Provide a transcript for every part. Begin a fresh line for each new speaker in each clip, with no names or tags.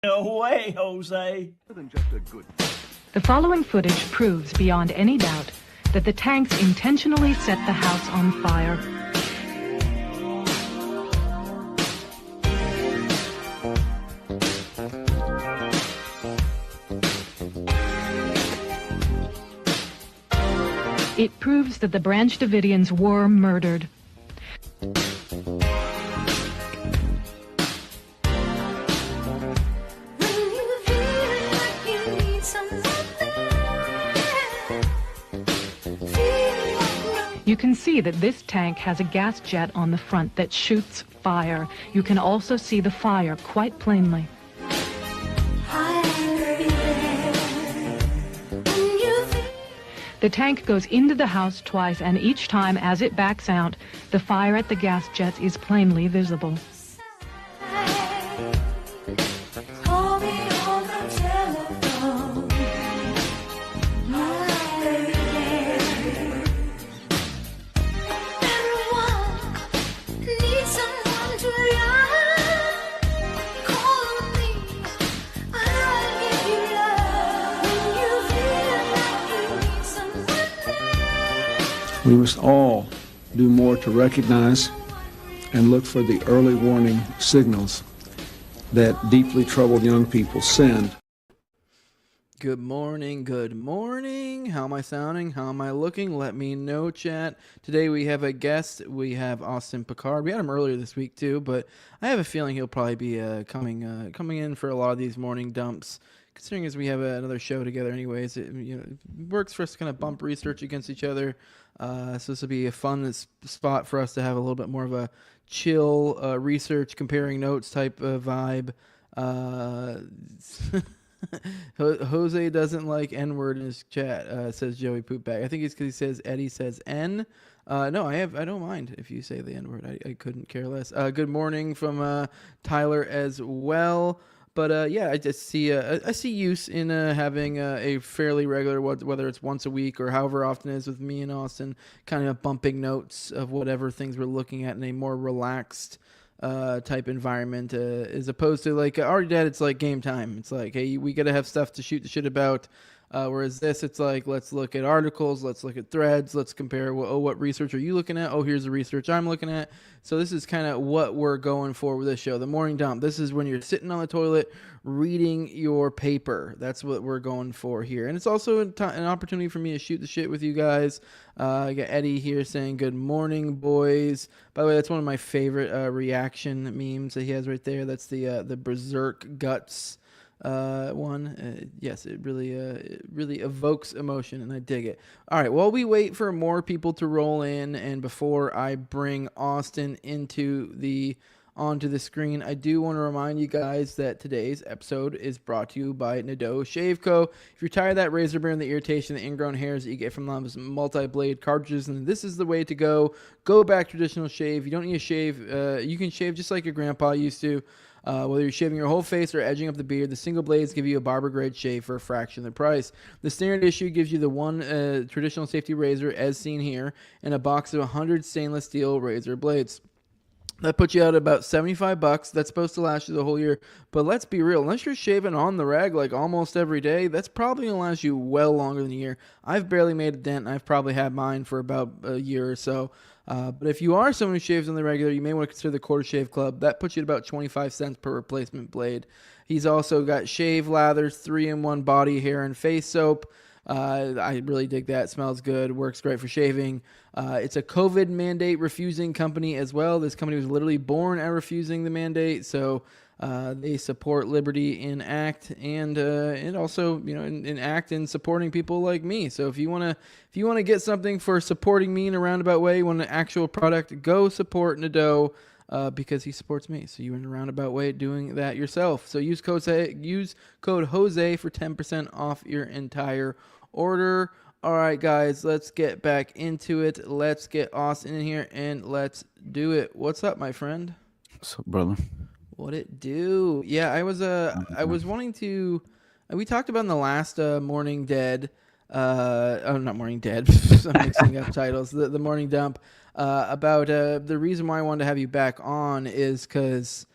No way, Jose.
The following footage proves beyond any doubt that the tanks intentionally set the house on fire. It proves that the Branch Davidians were murdered. You can see that this tank has a gas jet on the front that shoots fire. You can also see the fire quite plainly. The tank goes into the house twice, and each time as it backs out, the fire at the gas jet is plainly visible.
We must all do more to recognize and look for the early warning signals that deeply troubled young people send.
Good morning, good morning. How am I sounding? How am I looking? Let me know, chat. Today we have a guest. We have Austin Picard. We had him earlier this week too, but I have a feeling he'll probably be coming in for a lot of these morning dumps. Considering as we have another show together anyways, it works for us to kind of bump research against each other. So this will be a fun spot for us to have a little bit more of a chill research, comparing notes type of vibe. Jose doesn't like N-word in his chat, says Joey Poopbag. I think it's because he says Eddie says N. No, I don't mind if you say the N-word. I couldn't care less. Good morning from Tyler as well. But yeah, I just see I see use in having a fairly regular, whether it's once a week or however often it is with me and Austin, kind of bumping notes of whatever things we're looking at in a more relaxed type environment, as opposed to like already dead. It's like game time. It's like, hey, we got to have stuff to shoot the shit about. Whereas this, it's like, let's look at articles, let's look at threads, let's compare, what research are you looking at? Oh, here's the research I'm looking at. So this is kind of what we're going for with this show. The morning dump. This is when you're sitting on the toilet reading your paper. That's what we're going for here. And it's also an opportunity for me to shoot the shit with you guys. I got Eddie here saying, good morning, boys. By the way, that's one of my favorite reaction memes that he has right there. That's the Berserk Guts one. Yes, it really evokes emotion, and I dig it. All right, while we wait for more people to roll in, and before I bring Austin onto the screen, I do want to remind you guys that today's episode is brought to you by Nado Shave Co. If you're tired of that razor burn, the irritation, the ingrown hairs that you get from those multi-blade cartridges, and this is the way to go. Go back traditional shave. You don't need to shave. You can shave just like your grandpa used to. Whether you're shaving your whole face or edging up the beard, the single blades give you a barber grade shave for a fraction of the price. The standard issue gives you the one traditional safety razor, as seen here, and a box of 100 stainless steel razor blades. That puts you out at about $75. That's supposed to last you the whole year. But let's be real. Unless you're shaving on the rag like almost every day, that's probably going to last you well longer than a year. I've barely made a dent, and I've probably had mine for about a year or so. But if you are someone who shaves on the regular, you may want to consider the Quarter Shave Club. That puts you at about 25 cents per replacement blade. He's also got shave lathers, 3-in-1 body, hair, and face soap. I really dig that. It smells good. Works great for shaving. It's a COVID mandate refusing company as well. This company was literally born at refusing the mandate. So they support liberty in act and also, in act in supporting people like me. So if you want to get something for supporting me in a roundabout way, you want an actual product, go support Nado. Because he supports me. So you're in a roundabout way doing that yourself. So use code Jose for 10% off your entire order. All right, guys, let's get back into it. Let's get Austin in here and let's do it. What's up, my friend?
What's up, brother?
What it do? Yeah, I was wanting to. We talked about in the last Morning Dead. Not Morning Dead. I'm mixing up titles. The Morning Dump. About the reason why I wanted to have you back on is because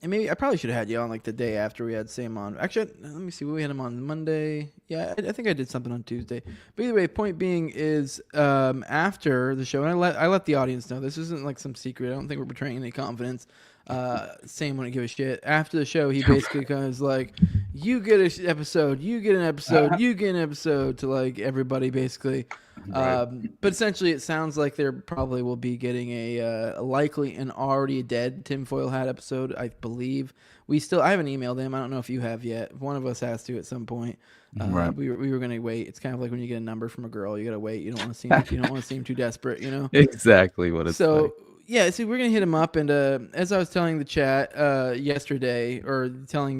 And maybe I probably should have had you on like the day after we had Sam on. Actually, let me see. We had him on Monday. Yeah, I think I did something on Tuesday. But either way, point being is after the show, and I let the audience know this isn't like some secret. I don't think we're betraying any confidence. Sam wouldn't give a shit. After the show, he basically kind of was like, "You get an episode. You get an episode. You get an episode." To like everybody, basically.
Right.
But essentially, it sounds like there probably will be getting a likely and already dead tinfoil hat episode. I believe I haven't emailed him. I don't know if you have yet. One of us has to at some point.
Right.
We were gonna wait. It's kind of like when you get a number from a girl, you gotta wait. You don't want to seem too desperate, you know.
Exactly what it's
So
like.
yeah, see, we're gonna hit him up, and as I was telling the chat yesterday, or telling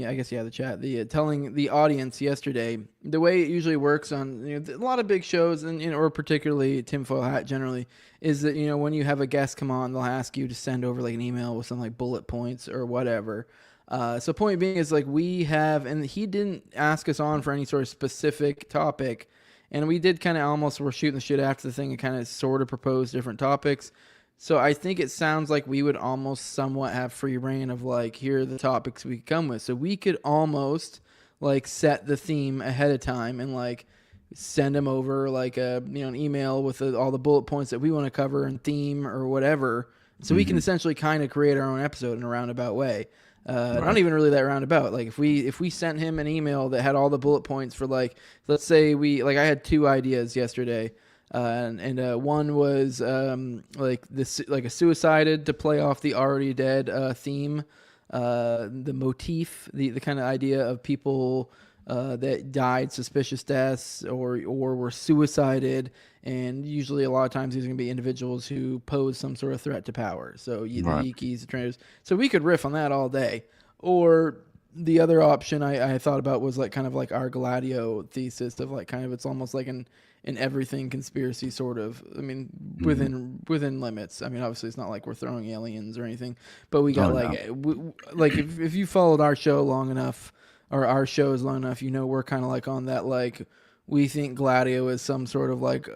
telling the audience yesterday, the way it usually works on a lot of big shows, and or particularly tinfoil hat generally, is that when you have a guest come on, they'll ask you to send over like an email with some like bullet points or whatever. So point being is like we have, and he didn't ask us on for any sort of specific topic, and we did kind of almost were shooting the shit after the thing and kind of sort of propose different topics. So I think it sounds like we would almost somewhat have free reign of like, here are the topics we could come with. So we could almost like set the theme ahead of time and like send them over like an email with all the bullet points that we want to cover and theme or whatever. So we can essentially kind of create our own episode in a roundabout way. Not even really that roundabout. Like if we sent him an email that had all the bullet points for like, let's say I had 2 ideas yesterday. One was like a suicided to play off the already dead theme, the motif, the kind of idea of people that died suspicious deaths or were suicided, and usually a lot of times these are going to be individuals who pose some sort of threat to power. So the Yeekies, the trainers. So we could riff on that all day. Or the other option I thought about was like kind of like our Gladio thesis of like kind of it's almost like an everything conspiracy sort of. I mean, within limits. I mean, obviously it's not like we're throwing aliens or anything, but we got like if you followed our show long enough or our shows long enough, we're kind of like on that like we think Gladio is some sort of like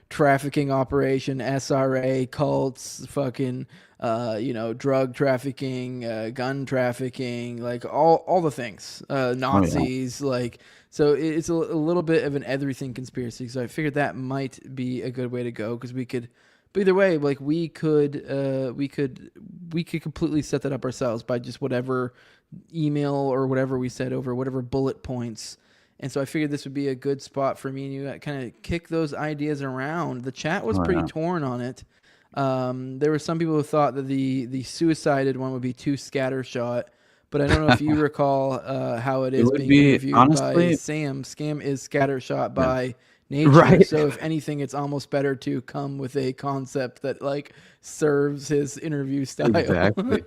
trafficking operation, SRA, cults, fucking drug trafficking, gun trafficking, like all the things, Nazis, like. So it's a little bit of an everything conspiracy. So I figured that might be a good way to go because we could, but either way, like we could completely set that up ourselves by just whatever email or whatever we said over whatever bullet points. And so I figured this would be a good spot for me and you to kind of kick those ideas around. The chat was pretty torn on it. There were some people who thought that the suicided one would be too scattershot. But I don't know if you recall how it is being reviewed by Sam. Scam is scattershot by nature. Right. So if anything, it's almost better to come with a concept that like serves his interview style.
Exactly.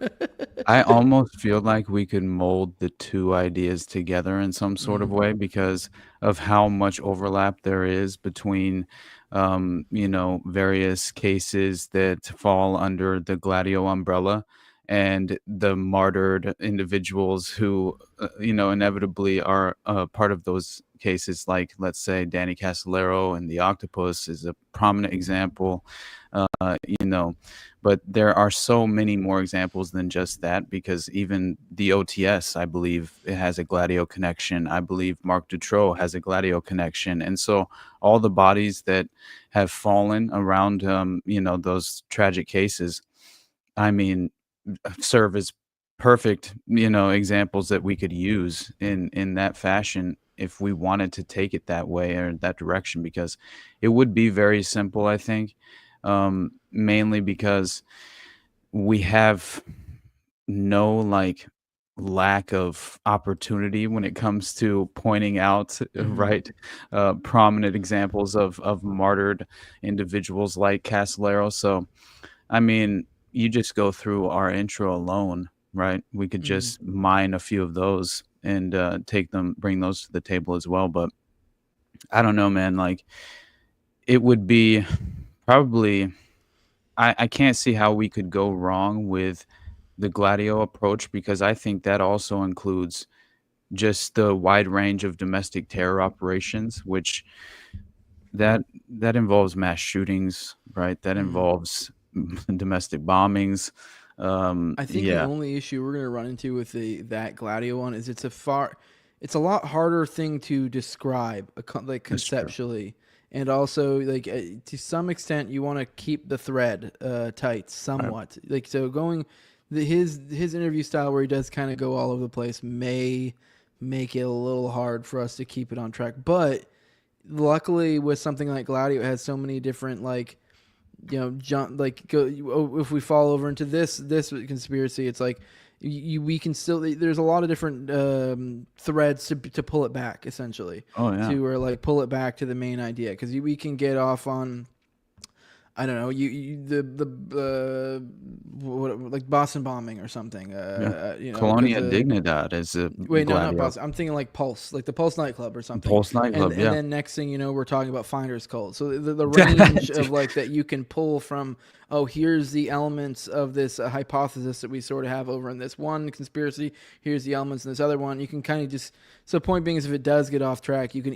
I almost feel like we could mold the 2 ideas together in some sort of way because of how much overlap there is between various cases that fall under the Gladio umbrella and the martyred individuals who, inevitably are part of those cases, like, let's say, Danny Casolaro and the Octopus is a prominent example, but there are so many more examples than just that, because even the OTS, I believe, it has a Gladio connection. I believe Mark Dutroux has a Gladio connection. And so all the bodies that have fallen around, those tragic cases, I mean, serve as perfect, examples that we could use in that fashion if we wanted to take it that way or that direction, because it would be very simple, I think, mainly because we have no like lack of opportunity when it comes to pointing out prominent examples of martyred individuals like Casolaro. So I mean, you just go through our intro alone, right? We could just mine a few of those and bring those to the table as well. But I don't know, man. Like, it would be probably, I can't see how we could go wrong with the Gladio approach, because I think that also includes just the wide range of domestic terror operations, which that involves mass shootings, right? That involves domestic bombings,
I think the only issue we're gonna run into with that Gladio one is it's a lot harder thing to describe, like conceptually, and also like to some extent you want to keep the thread tight somewhat. Right. Like so going his interview style where he does kind of go all over the place may make it a little hard for us to keep it on track. But luckily with something like Gladio, it has so many different like, you know, if we fall over into this conspiracy, it's like we can still, there's a lot of different threads to pull it back essentially.
Oh yeah.
To or like pull it back to the main idea, because we can get off on, I don't know, like Boston bombing or something. You know,
Colonia Dignidad is a
wait, no, not Boston. I'm thinking like Pulse, like the Pulse nightclub or something.
Pulse nightclub,
and then next thing you know, we're talking about Finder's Cult. So the range of like that you can pull from. Oh, here's the elements of this hypothesis that we sort of have over in this one conspiracy. Here's the elements in this other one. You can kind of just. So point being is, if it does get off track, you can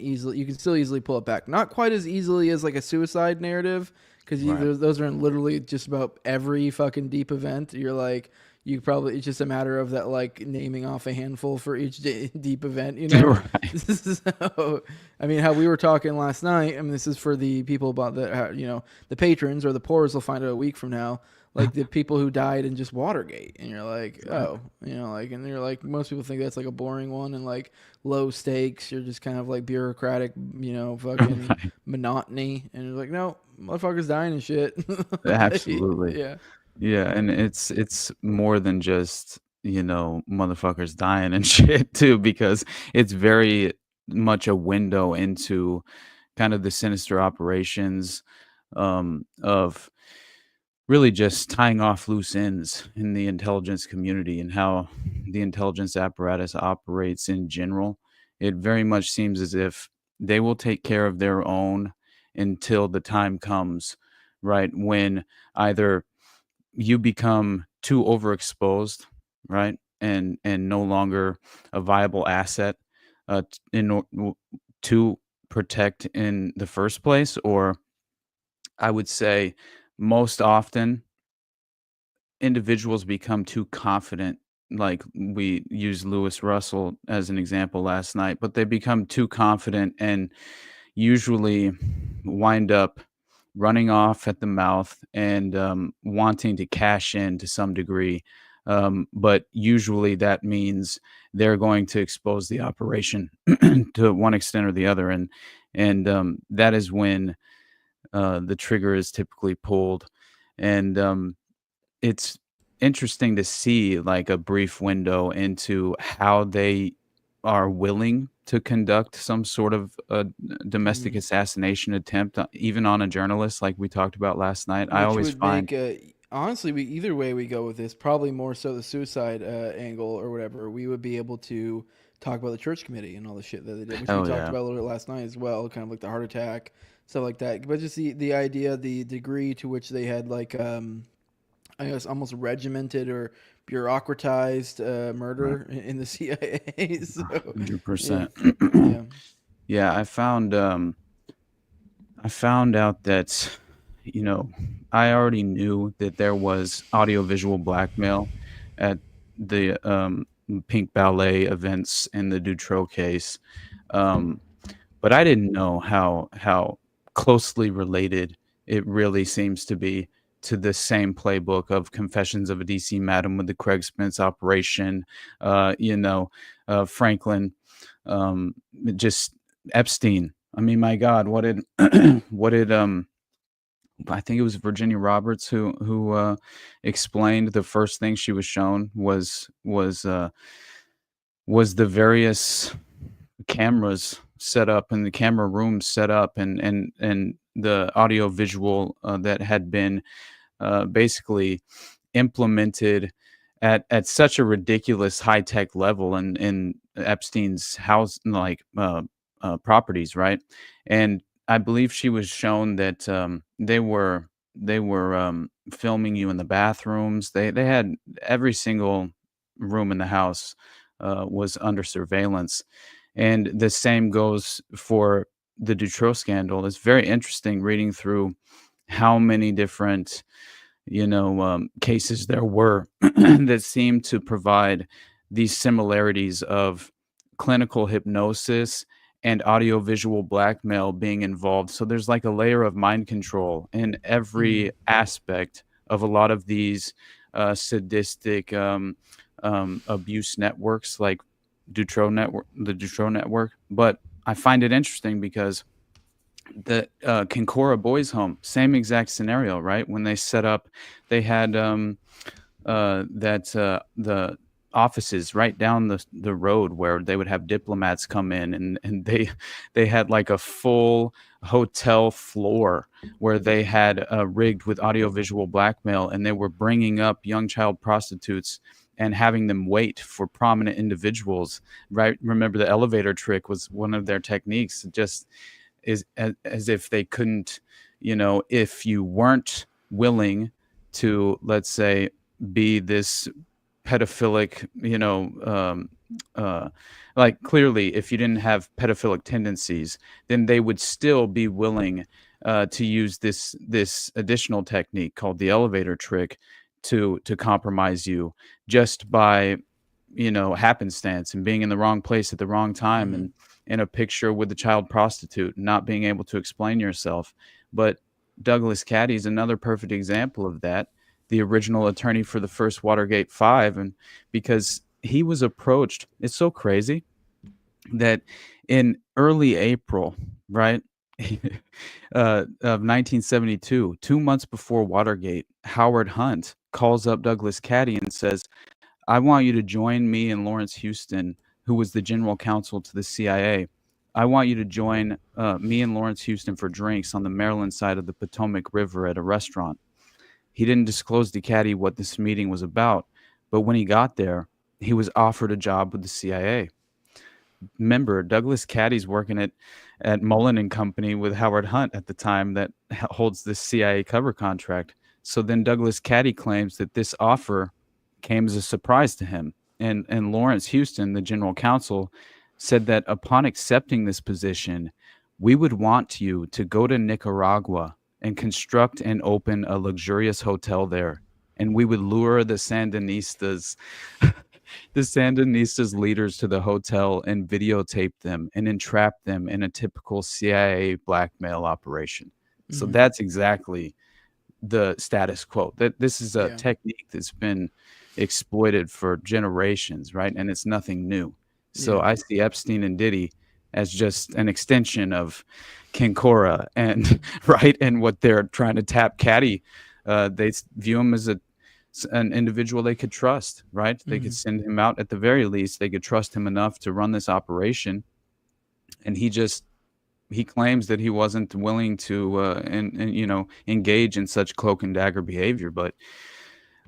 still easily pull it back. Not quite as easily as like a suicide narrative. Because those are in literally just about every fucking deep event. You're like, it's just a matter of that, like naming off a handful for each deep event, you know? Right. So, I mean, how we were talking last night, I mean, this is for the people about the patrons or the poors will find out a week from now, like the people who died in just Watergate. And you're like, oh, you know, like, and you're like, most people think that's like a boring one and like low stakes. You're just kind of like bureaucratic, you know, fucking monotony. And you're like, no, motherfuckers dying and shit.
Absolutely. Yeah, and it's more than just, you know, motherfuckers dying and shit too, because it's very much a window into kind of the sinister operations of really just tying off loose ends in the intelligence community and how the intelligence apparatus operates in general. It very much seems as if they will take care of their own until the time comes, right, when either you become too overexposed, right, and no longer a viable asset to protect in the first place, or I would say most often individuals become too confident. Like we used Lewis Russell as an example last night, but they become too confident and usually wind up running off at the mouth and wanting to cash in to some degree. But usually that means they're going to expose the operation to one extent or the other. And that is when the trigger is typically pulled. And it's interesting to see like a brief window into how they are willing to conduct some sort of domestic assassination attempt, even on a journalist, like we talked about last night. I always find,
honestly, either way we go with this, probably more so the suicide angle or whatever, we would be able to talk about the church committee and all the shit that they did, which we talked about a little bit last night as well, kind of like the heart attack, stuff like that. But just the idea, the degree to which they had like, I guess almost regimented or bureaucratized murder in the CIA. So,
100%. Yeah, I found out that, you know, I already knew that there was audiovisual blackmail at the Pink Ballet events in the Dutroux case, but I didn't know how closely related it really seems to be to the same playbook of Confessions of a DC Madam with the Craig Spence operation, Franklin, just Epstein. I mean, my God, what did I think it was Virginia Roberts who explained the first thing she was shown was the various cameras set up and the camera rooms set up and the audio visual that had been basically implemented at such a ridiculous high-tech level in Epstein's house, like properties, right? And I believe she was shown that they were filming you in the bathrooms. They had every single room in the house was under surveillance, and the same goes for the Dutroux scandal. It's very interesting reading through how many different, cases there were that seemed to provide these similarities of clinical hypnosis and audiovisual blackmail being involved. So there's like a layer of mind control in every aspect of a lot of these sadistic abuse networks, like the Dutroux network. But I find it interesting because the Kinkora Boys Home, same exact scenario, right? When they set up, they had the offices right down the road where they would have diplomats come in, and they had like a full hotel floor where they had rigged with audiovisual blackmail, and they were bringing up young child prostitutes and having them wait for prominent individuals, right? Remember, the elevator trick was one of their techniques. Just is as if they couldn't, if you weren't willing to, let's say, be this pedophilic, like clearly if you didn't have pedophilic tendencies, then they would still be willing to use this additional technique called the elevator trick to compromise you just by happenstance and being in the wrong place at the wrong time and in a picture with the child prostitute, not being able to explain yourself. But Douglas Caddy is another perfect example of that, the original attorney for the first Watergate 5. And because he was approached, it's so crazy that in early April, right, of 1972, 2 months before Watergate, Howard Hunt calls up Douglas Caddy and says, I want you to join me and Lawrence Houston, who was the general counsel to the CIA. I want you to join me and Lawrence Houston for drinks on the Maryland side of the Potomac River at a restaurant. He didn't disclose to Caddy what this meeting was about, but when he got there, he was offered a job with the CIA. Remember, Douglas Caddy's working at Mullen and Company with Howard Hunt at the time that holds this CIA cover contract. So then Douglas Caddy claims that this offer came as a surprise to him. And Lawrence Houston, the general counsel, said that upon accepting this position, we would want you to go to Nicaragua and construct and open a luxurious hotel there. And we would lure the Sandinistas leaders to the hotel and videotape them and entrap them in a typical CIA blackmail operation. Mm-hmm. So that's exactly the status quo. That this is a technique that's been exploited for generations, right? And it's nothing new. So I see Epstein and Diddy as just an extension of Kinkora, and right, and what they're trying to tap Caddy. They view him as an individual they could trust, right? They could send him out at the very least. They could trust him enough to run this operation, and he claims that he wasn't willing to engage in such cloak and dagger behavior. But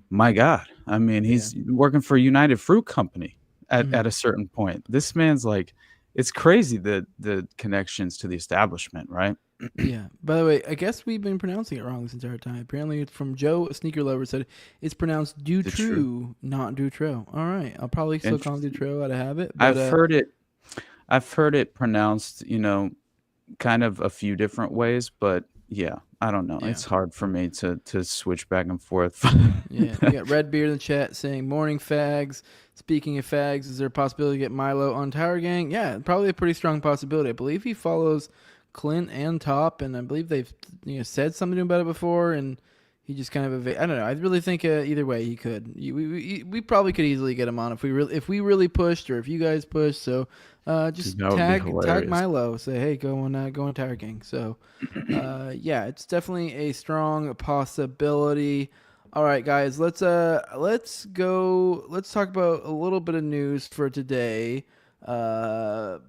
my God, I mean, he's working for United Fruit Company at a certain point. This man's like, it's crazy, the connections to the establishment, right?
Yeah. By the way, I guess we've been pronouncing it wrong this entire time. Apparently, it's from Joe, a sneaker lover, said it's pronounced Dutroux, not Dutroux. All right, I'll probably still call him Dutroux out of habit. But,
I've heard it pronounced, kind of a few different ways, but yeah, I don't know. Yeah. It's hard for me to switch back and forth.
Yeah, we got Redbeard in the chat saying, morning fags. Speaking of fags, is there a possibility to get Milo on Tower Gang? Yeah, probably a pretty strong possibility. I believe he follows Clint and Top, and I believe they've said something about it before, and he just kind of I don't know. I really think either way he could. We probably could easily get him on if we really pushed, or if you guys pushed. So just tag Milo, say hey, go on Tower Gang. So yeah, it's definitely a strong possibility. All right, guys, let's talk about a little bit of news for today. Real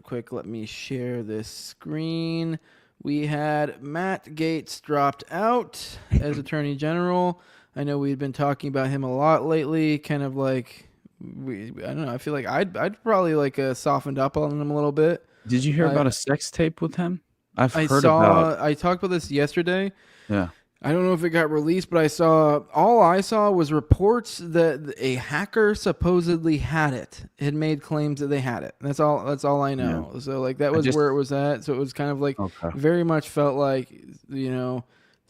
quick, let me share this screen. We had Matt Gaetz dropped out as Attorney General. I know we've been talking about him a lot lately, kind of like I don't know, I feel like I'd probably softened up on him a little bit.
Did you hear about a sex tape with him? I talked
about this yesterday.
Yeah.
I don't know if it got released, but all I saw was reports that a hacker supposedly had it. Had made claims that they had it. That's all I know. Yeah. So that was where it was at. So it was kind of very much felt like,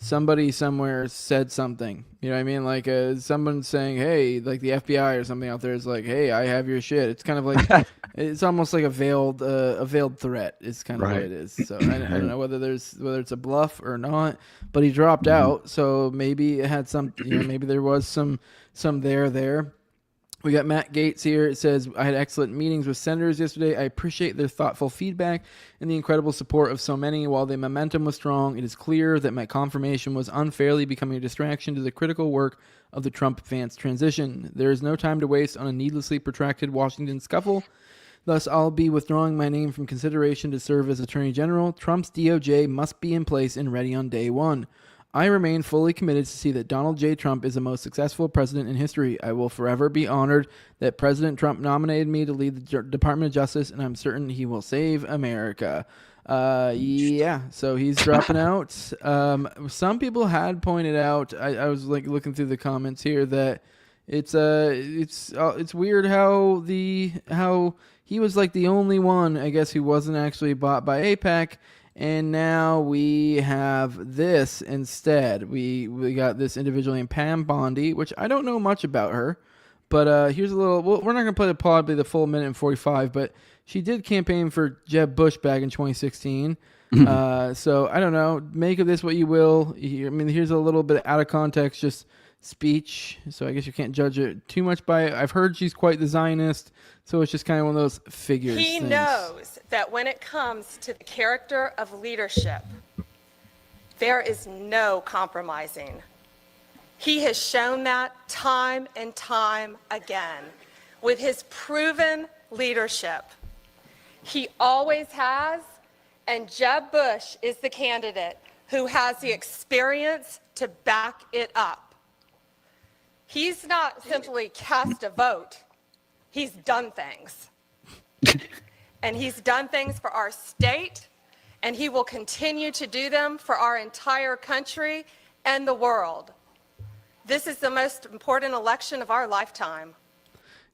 somebody somewhere said something. You know what I mean? Like someone saying, hey, like the FBI or something out there is like, hey, I have your shit. It's kind of like, it's almost like a veiled threat is kind of what it is. So I don't know whether it's a bluff or not, but he dropped out. So maybe it had some, maybe there was some there. We got Matt Gaetz here. It says, I had excellent meetings with senators yesterday. I appreciate their thoughtful feedback and the incredible support of so many. While the momentum was strong, it is clear that my confirmation was unfairly becoming a distraction to the critical work of the Trump-Vance transition. There is no time to waste on a needlessly protracted Washington scuffle. Thus, I'll be withdrawing my name from consideration to serve as Attorney General. Trump's DOJ must be in place and ready on day one. I remain fully committed to see that Donald J. Trump is the most successful president in history. I will forever be honored that President Trump nominated me to lead the Department of Justice, and I'm certain he will save America. So he's dropping out. Some people had pointed out, I was like looking through the comments here, that it's weird how he was like the only one, I guess, who wasn't actually bought by AIPAC. And now we have this instead. We got this individual named Pam Bondi, which I don't know much about her. But here's a little... Well, we're not going to play probably the full minute and 45, but she did campaign for Jeb Bush back in 2016. So I don't know. Make of this what you will. I mean, here's a little bit out of context, just speech. So I guess you can't judge it too much by it. I've heard she's quite the Zionist, so it's just kind of one of those figures.
He knows that when it comes to the character of leadership, there is no compromising. He has shown that time and time again with his proven leadership. He always has, and Jeb Bush is the candidate who has the experience to back it up. He's not simply cast a vote. He's done things. And he's done things for our state, and he will continue to do them for our entire country and the world. This is the most important election of our lifetime.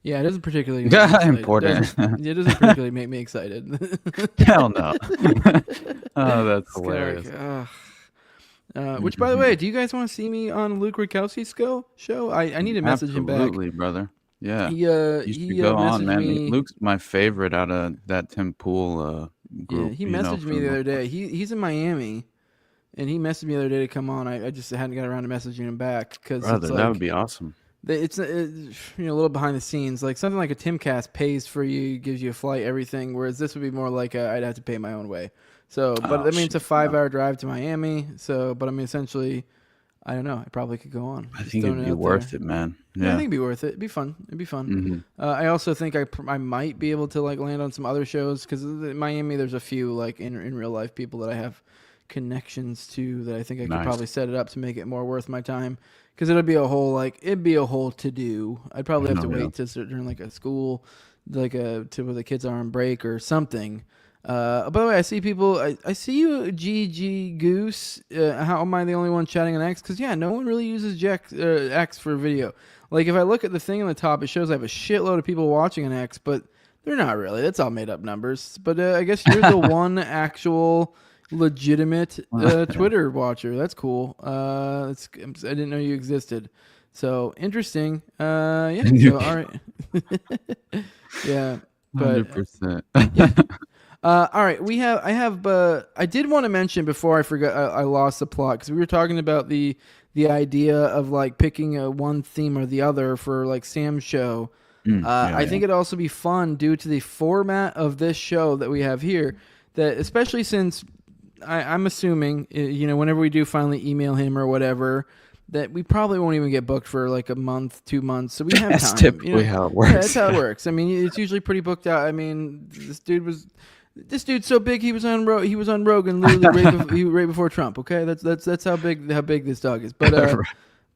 Yeah, it doesn't particularly make me
important.
It doesn't particularly make me excited.
Hell no. Oh, that's hilarious.
Which, by the way, do you guys want to see me on Luke Rukowski's show? I need to message him back.
Absolutely, brother. Yeah.
He
go on, man.
me.
Luke's my favorite out of that Tim Pool group.
Yeah, he messaged me the other day. He's in Miami, and he messaged me the other day to come on. I just hadn't got around to messaging him back because
that would be awesome.
It's a little behind the scenes, like something like a Timcast pays for you, gives you a flight, everything. Whereas this would be more like I'd have to pay my own way. So, but I mean, it's a 5-hour drive to Miami. So, but I mean, essentially, I don't know. I probably could go on.
I think it'd be worth it, man. Yeah,
I think it'd be worth it. It'd be fun. Mm-hmm. I also think I might be able to like land on some other shows because in Miami there's a few like in real life people that I have connections to that I think I could probably set it up to make it more worth my time. Because it'd be a whole to do. I'd probably have to wait to during like a school, like to where the kids are on break or something. By the way, I see people. I see you, GG Goose. How am I the only one chatting on X? Because no one really uses X for video. Like if I look at the thing on the top, it shows I have a shitload of people watching on X, but they're not really. That's all made up numbers. But I guess you're the one actual legitimate Twitter watcher. That's cool. I didn't know you existed. So interesting. Yeah. So, all right. Yeah.
100%.
Yeah. All right. I did want to mention before I forgot. I lost the plot because we were talking about the idea of like picking one theme or the other for like Sam's show. I think it'd also be fun due to the format of this show that we have here. That especially since I'm assuming, whenever we do finally email him or whatever, that we probably won't even get booked for like a month, 2 months. So we have time.
That's typically how it works.
Yeah, that's how it works. I mean, it's usually pretty booked out. I mean, this dude's so big he was on Rogan literally right before Trump. Okay, that's how big this dog is. But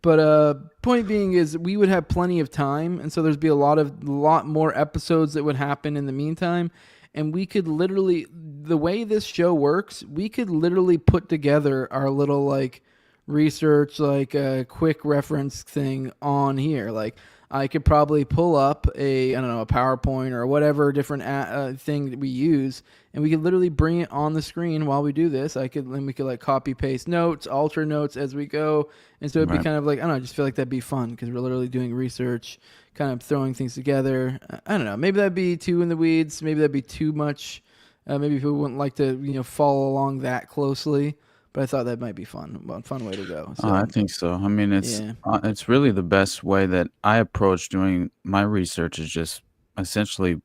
but point being is we would have plenty of time, and so there'd be a lot more episodes that would happen in the meantime. And we could literally, the way this show works, we could literally put together our little like research, like a quick reference thing on here. Like I could probably pull up a PowerPoint or whatever different thing that we use, and we could literally bring it on the screen while we do this. We could like copy paste notes, alter notes as we go, and so it'd be kind of like, I don't know, I just feel like that'd be fun because we're literally doing research, kind of throwing things together. I don't know, maybe that'd be too in the weeds, maybe that'd be too much. Maybe people wouldn't like to follow along that closely. But I thought that might be fun way to go. So,
I think so. I mean, it's really the best way that I approach doing my research is just essentially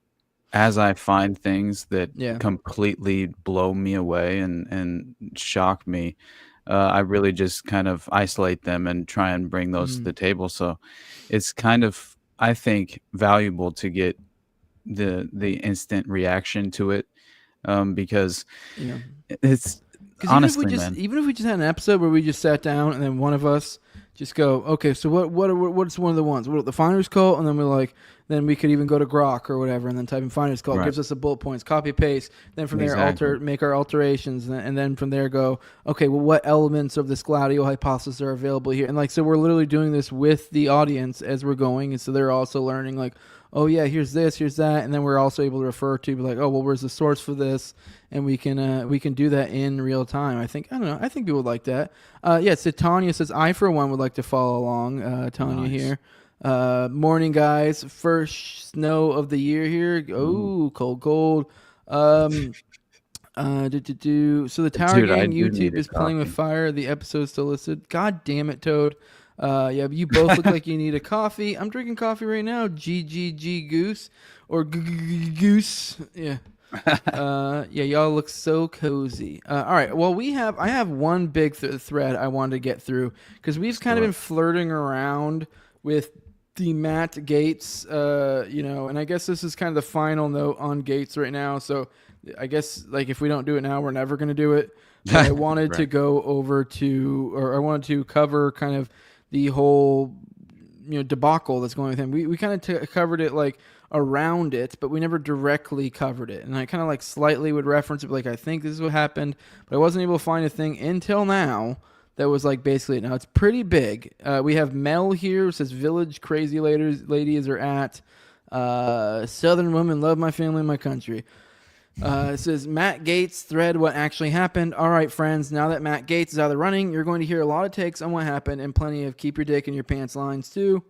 as I find things that completely blow me away and shock me, I really just kind of isolate them and try and bring those to the table. So it's kind of, I think, valuable to get the instant reaction to it because it's, honestly,
even if we just had an episode where we just sat down and then one of us just go, okay, so what's one of the ones? What the Finder's Cult? And then then we could even go to Grok or whatever and then type in Finder's Cult. It gives us the bullet points, copy paste. Then from there, make our alterations, and then from there go, okay, well, what elements of this Gladio hypothesis are available here? And so we're literally doing this with the audience as we're going, and so they're also learning like, oh yeah, here's this, here's that, and then we're also able to refer to like, oh well, where's the source for this, and we can do that in real time. I think people would like that. So Tanya says, I for one would like to follow along. Tanya here. Morning guys, first snow of the year here. Oh, cold. So the Tower Gang YouTube is playing with fire. The episode's still listed. God damn it, Toad. You both look like you need a coffee. I'm drinking coffee right now. GGG Goose or Goose. Yeah. Y'all look so cozy. All right. Well, I have one big thread I wanted to get through because we've kind of been flirting around with the Matt Gaetz, and I guess this is kind of the final note on Gaetz right now. So I guess like if we don't do it now, we're never going to do it. But I wanted to go over I wanted to cover kind of the whole, debacle that's going with him. We kind of covered it like around it, but we never directly covered it. And I kind of like slightly would reference it, like I think this is what happened, but I wasn't able to find a thing until now that was like basically it. Now it's pretty big. We have Mel here who says village crazy ladies are at Southern women love my family and my country. It says Matt Gaetz thread what actually happened. All right, friends, now that Matt Gaetz is out of the running, you're going to hear a lot of takes on what happened and plenty of keep your dick in your pants lines too.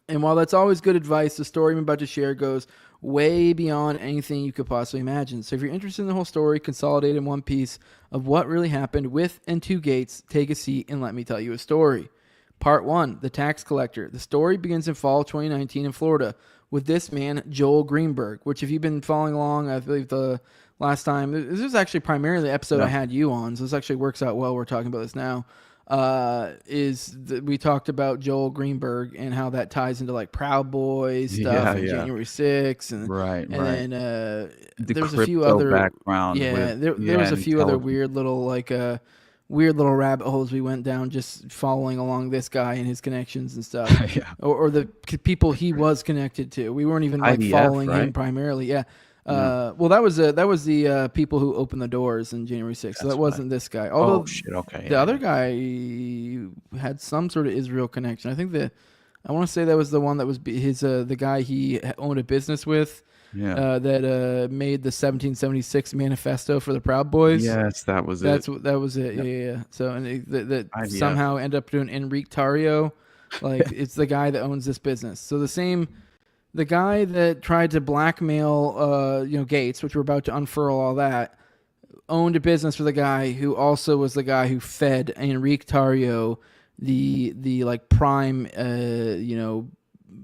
And while that's always good advice, the story I'm about to share goes way beyond anything you could possibly imagine. So if you're interested in the whole story, consolidated in one piece of what really happened with and to Gaetz, take a seat and let me tell you a story. Part 1, The Tax Collector. The story begins in fall 2019 in Florida with this man, Joel Greenberg, which if you've been following along, I believe the last time, this is actually primarily the episode I had you on, so this actually works out well. We're talking about this now. We talked about Joel Greenberg and how that ties into like Proud Boys stuff and January 6th and then there's a few other background. There was a few other weird little rabbit holes we went down just following along this guy and his connections and stuff, or the people he was connected to. We weren't even like IDF, following him primarily. Well, that was the people who opened the doors in January 6th. So that wasn't this guy. Although the other guy had some sort of Israel connection. I think I want to say that was the one that was the guy he owned a business with. That made the 1776 manifesto for the Proud Boys. Yes, that was it. That was it. Yeah. So that somehow ended up doing Enrique Tarrio. Like it's the guy that owns this business. So the guy that tried to blackmail Gaetz, which we're about to unfurl all that, owned a business for the guy who also was the guy who fed Enrique Tarrio the like prime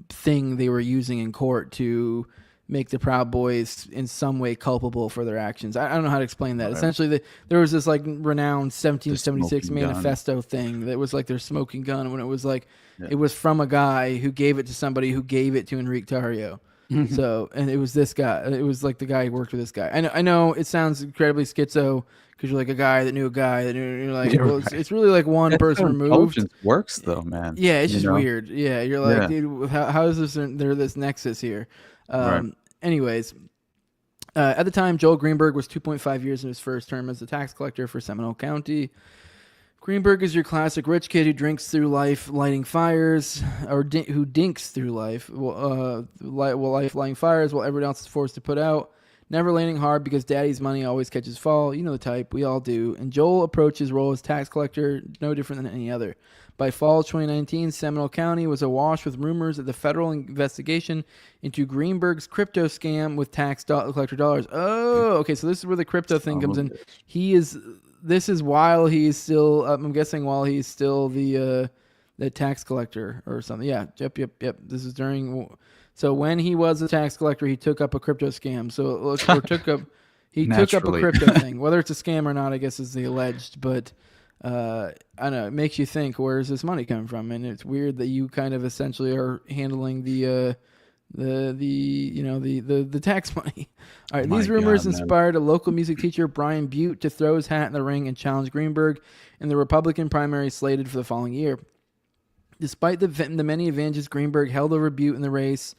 thing they were using in court to make the Proud Boys in some way culpable for their actions. I don't know how to explain that. Essentially, there was this like renowned 1776 manifesto thing that was like their smoking gun when it was like it was from a guy who gave it to somebody who gave it to Enrique Tarrio. So, and it was this guy. It was like the guy who worked with this guy. I know it sounds incredibly schizo because you're like a guy that knew a guy that knew. You're like, well, it's really like one person removed.
Works though, man.
Yeah, it's just weird. Yeah, you're like, dude, how is this? This nexus here. Anyways, at the time, Joel Greenberg was 2.5 years in his first term as a tax collector for Seminole County. Greenberg is your classic rich kid who drinks through life lighting fires, or who dinks through life, life lighting fires while everyone else is forced to put out. Never landing hard because daddy's money always catches fall. You know the type. We all do. And Joel approached his role as tax collector no different than any other. By fall 2019, Seminole County was awash with rumors that the federal investigation into Greenberg's crypto scam with tax collector dollars. Oh, okay. So this is where the crypto thing comes in. This is while he's still, I'm guessing while he's still the tax collector or something. Yeah. Yep. This is during. So when he was a tax collector, he took up a crypto scam. So took up a crypto thing. Whether it's a scam or not, I guess is the alleged. But I don't know. It makes you think, where's this money coming from? And it's weird that you kind of essentially are handling the tax money. All right. These rumors inspired a local music teacher, Brian Butte, to throw his hat in the ring and challenge Greenberg in the Republican primary slated for the following year. Despite the many advantages Greenberg held over Butte in the race,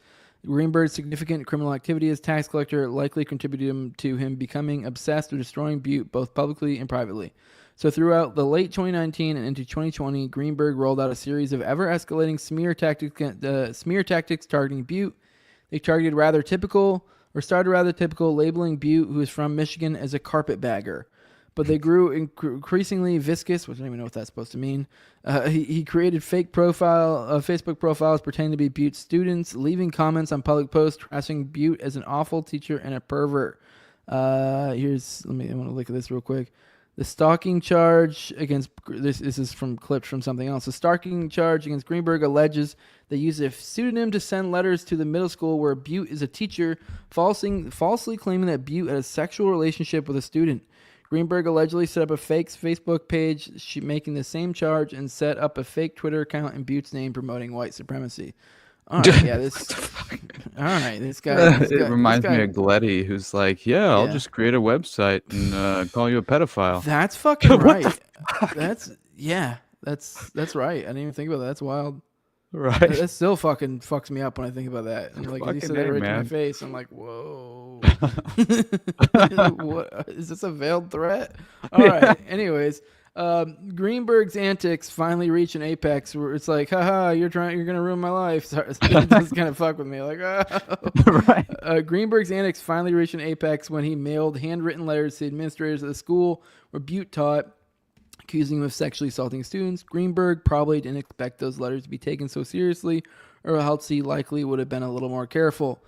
Greenberg's significant criminal activity as tax collector likely contributed to him becoming obsessed with destroying Butte both publicly and privately. So throughout the late 2019 and into 2020, Greenberg rolled out a series of ever-escalating smear tactics targeting Butte. They started rather typical, labeling Butte, who is from Michigan, as a carpetbagger. But they grew increasingly viscous, which I don't even know what that's supposed to mean. He created fake Facebook profiles pretending to be Butte's students, leaving comments on public posts trashing Butte as an awful teacher and a pervert. I want to look at this real quick. The stalking charge against this is from clips from something else. The stalking charge against Greenberg alleges they used a pseudonym to send letters to the middle school where Butte is a teacher, falsely claiming that Butte had a sexual relationship with a student. Greenberg allegedly set up a fake Facebook page making the same charge and set up a fake Twitter account in Butte's name promoting white supremacy. All right, yeah, this guy.
It reminds me of Gletty, who's like, I'll just create a website and call you a pedophile.
That's fucking right. That's right. I didn't even think about that. That's wild.
Right.
That still fucking fucks me up when I think about that. And like, you said that right to my face. I'm like, whoa. What is this, a veiled threat? All right. Anyways, Greenberg's antics finally reach an apex where it's like, haha, you're gonna ruin my life. Sorry, just kind of fuck with me, like, oh. Right. Greenberg's antics finally reached an apex when he mailed handwritten letters to the administrators of the school where Butte taught, accusing him of sexually assaulting students. Greenberg probably didn't expect those letters to be taken so seriously, or else he likely would have been a little more careful.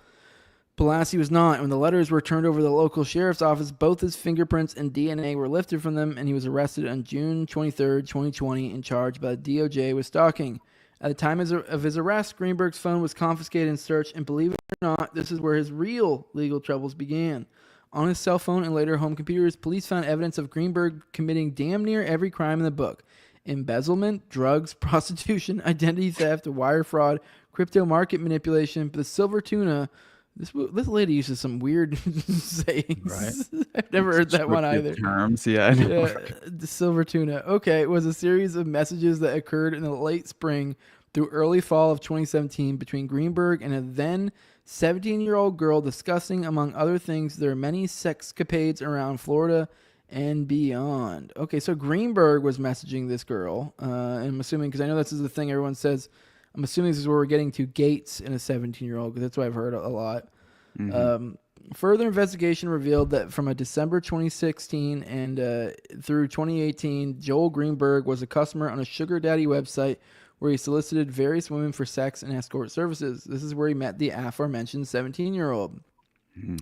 Pelosi was not. When the letters were turned over to the local sheriff's office, both his fingerprints and DNA were lifted from them, and he was arrested on June 23rd, 2020, and charged by the DOJ with stalking. At the time of his arrest, Greenberg's phone was confiscated and searched, and believe it or not, this is where his real legal troubles began. On his cell phone and later home computers, police found evidence of Greenberg committing damn near every crime in the book. Embezzlement, drugs, prostitution, identity theft, wire fraud, crypto market manipulation. But the silver tuna, this lady uses some weird sayings. Right. I've never heard that one either.
Terms, yeah.
The silver tuna. Okay, it was a series of messages that occurred in the late spring through early fall of 2017 between Greenberg and a then 17-year-old girl discussing, among other things, their many sexcapades around Florida and beyond. Okay, so Greenberg was messaging this girl, and I'm assuming, because I know this is the thing everyone says, I'm assuming this is where we're getting to Gaetz and a 17-year-old, because that's what I've heard a lot. Mm-hmm. Further investigation revealed that from a December 2016 and through 2018, Joel Greenberg was a customer on a sugar daddy website where he solicited various women for sex and escort services. This is where he met the aforementioned 17-year-old. Mm-hmm.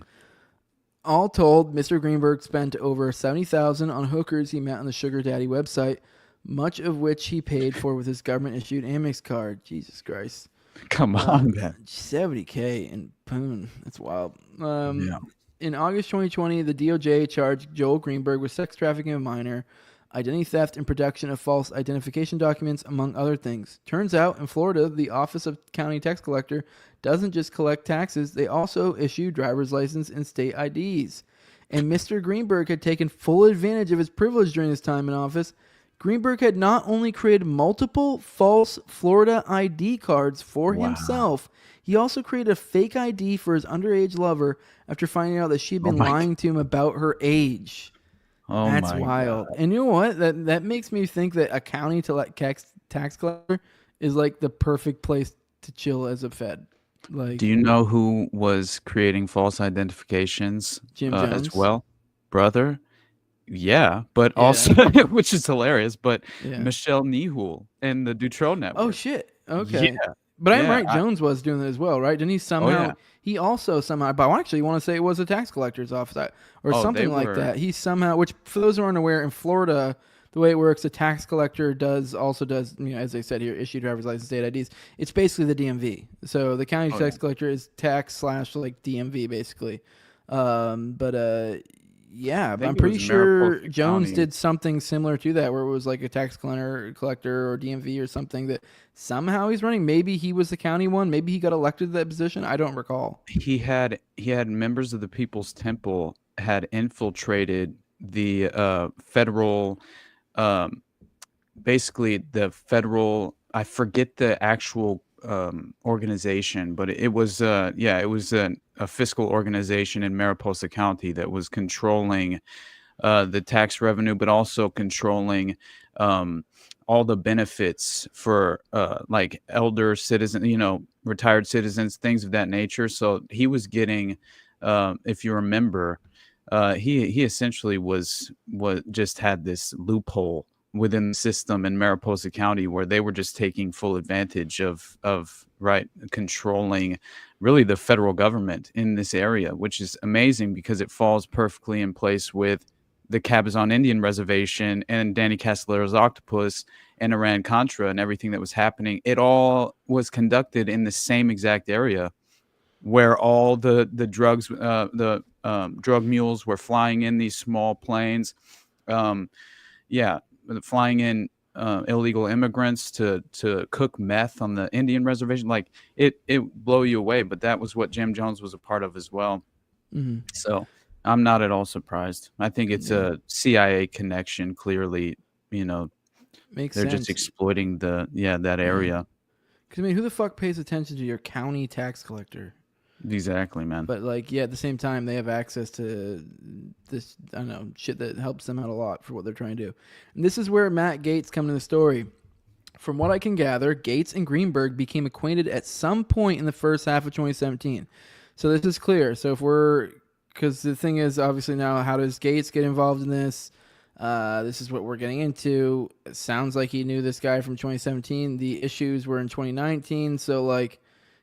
All told, Mr. Greenberg spent over $70,000 on hookers he met on the sugar daddy website, much of which he paid for with his government-issued Amex card. Jesus Christ.
Come on, man.
$70K and boom. That's wild. In August 2020, the DOJ charged Joel Greenberg with sex trafficking of a minor, identity theft, and production of false identification documents, among other things. Turns out, in Florida, the Office of County Tax Collector doesn't just collect taxes, they also issue driver's license and state IDs. And Mr. Greenberg had taken full advantage of his privilege during his time in office. Greenberg had not only created multiple false Florida ID cards for himself, he also created a fake ID for his underage lover after finding out that she'd been lying to him about her age.
Oh
That's
my
wild.
God.
And you know what? That makes me think that a county to let tax collector is like the perfect place to chill as a Fed. Like,
Do you know who was creating false identifications
Jim
as
Jones?
well? Brother? Yeah, but
Yeah.
also, which is hilarious, but
Yeah.
Michel Nihoul and the Dutroux network.
Oh shit. Okay.
Yeah.
But I'm
Yeah,
right. Jones was doing it as well, right? Didn't he somehow?
yeah.
He also somehow. But I actually want to say it was a tax collector's office or
Oh,
something
they
like
were-
that. He somehow, which for those who aren't aware, in Florida, the way it works, a tax collector also does, as I said here, issue driver's license, state IDs. It's basically the DMV. So the county tax collector is tax / like DMV basically. Yeah,
think
I'm
it
pretty
was
sure
Mariposa
Jones
County.
did something similar to that, where it was like a tax collector or DMV or something that somehow he's running. Maybe he was the county one. Maybe he got elected to that position. I don't recall.
He had members of the People's Temple had infiltrated the federal, basically the federal. I forget the actual organization, but it was it was a fiscal organization in Mariposa County that was controlling the tax revenue, but also controlling all the benefits for like elder citizens, retired citizens, things of that nature. So he was getting, if you remember, he essentially was just had this loophole within the system in Mariposa County where they were just taking full advantage of controlling really the federal government in this area, which is amazing because it falls perfectly in place with the Cabazon Indian Reservation and Danny Castellero's Octopus and Iran-Contra and everything that was happening. It all was conducted in the same exact area where all the drugs, drug mules were flying in these small planes. Flying in illegal immigrants to cook meth on the Indian reservation. Like it blow you away, but that was what Jim Jones was a part of as well.
Mm-hmm.
So I'm not at all surprised. I think it's a CIA connection. Clearly,
Makes
they're
sense.
just exploiting that area.
Because who the fuck pays attention to your county tax collector?
Exactly, man.
But at the same time, they have access to this, I don't know, shit that helps them out a lot for what they're trying to do. And this is where Matt Gaetz come into the story. From what I can gather, Gaetz and Greenberg became acquainted at some point in the first half of 2017. So this is clear. So because the thing is, obviously now, how does Gaetz get involved in this? This is what we're getting into. It sounds like he knew this guy from 2017. The issues were in 2019. So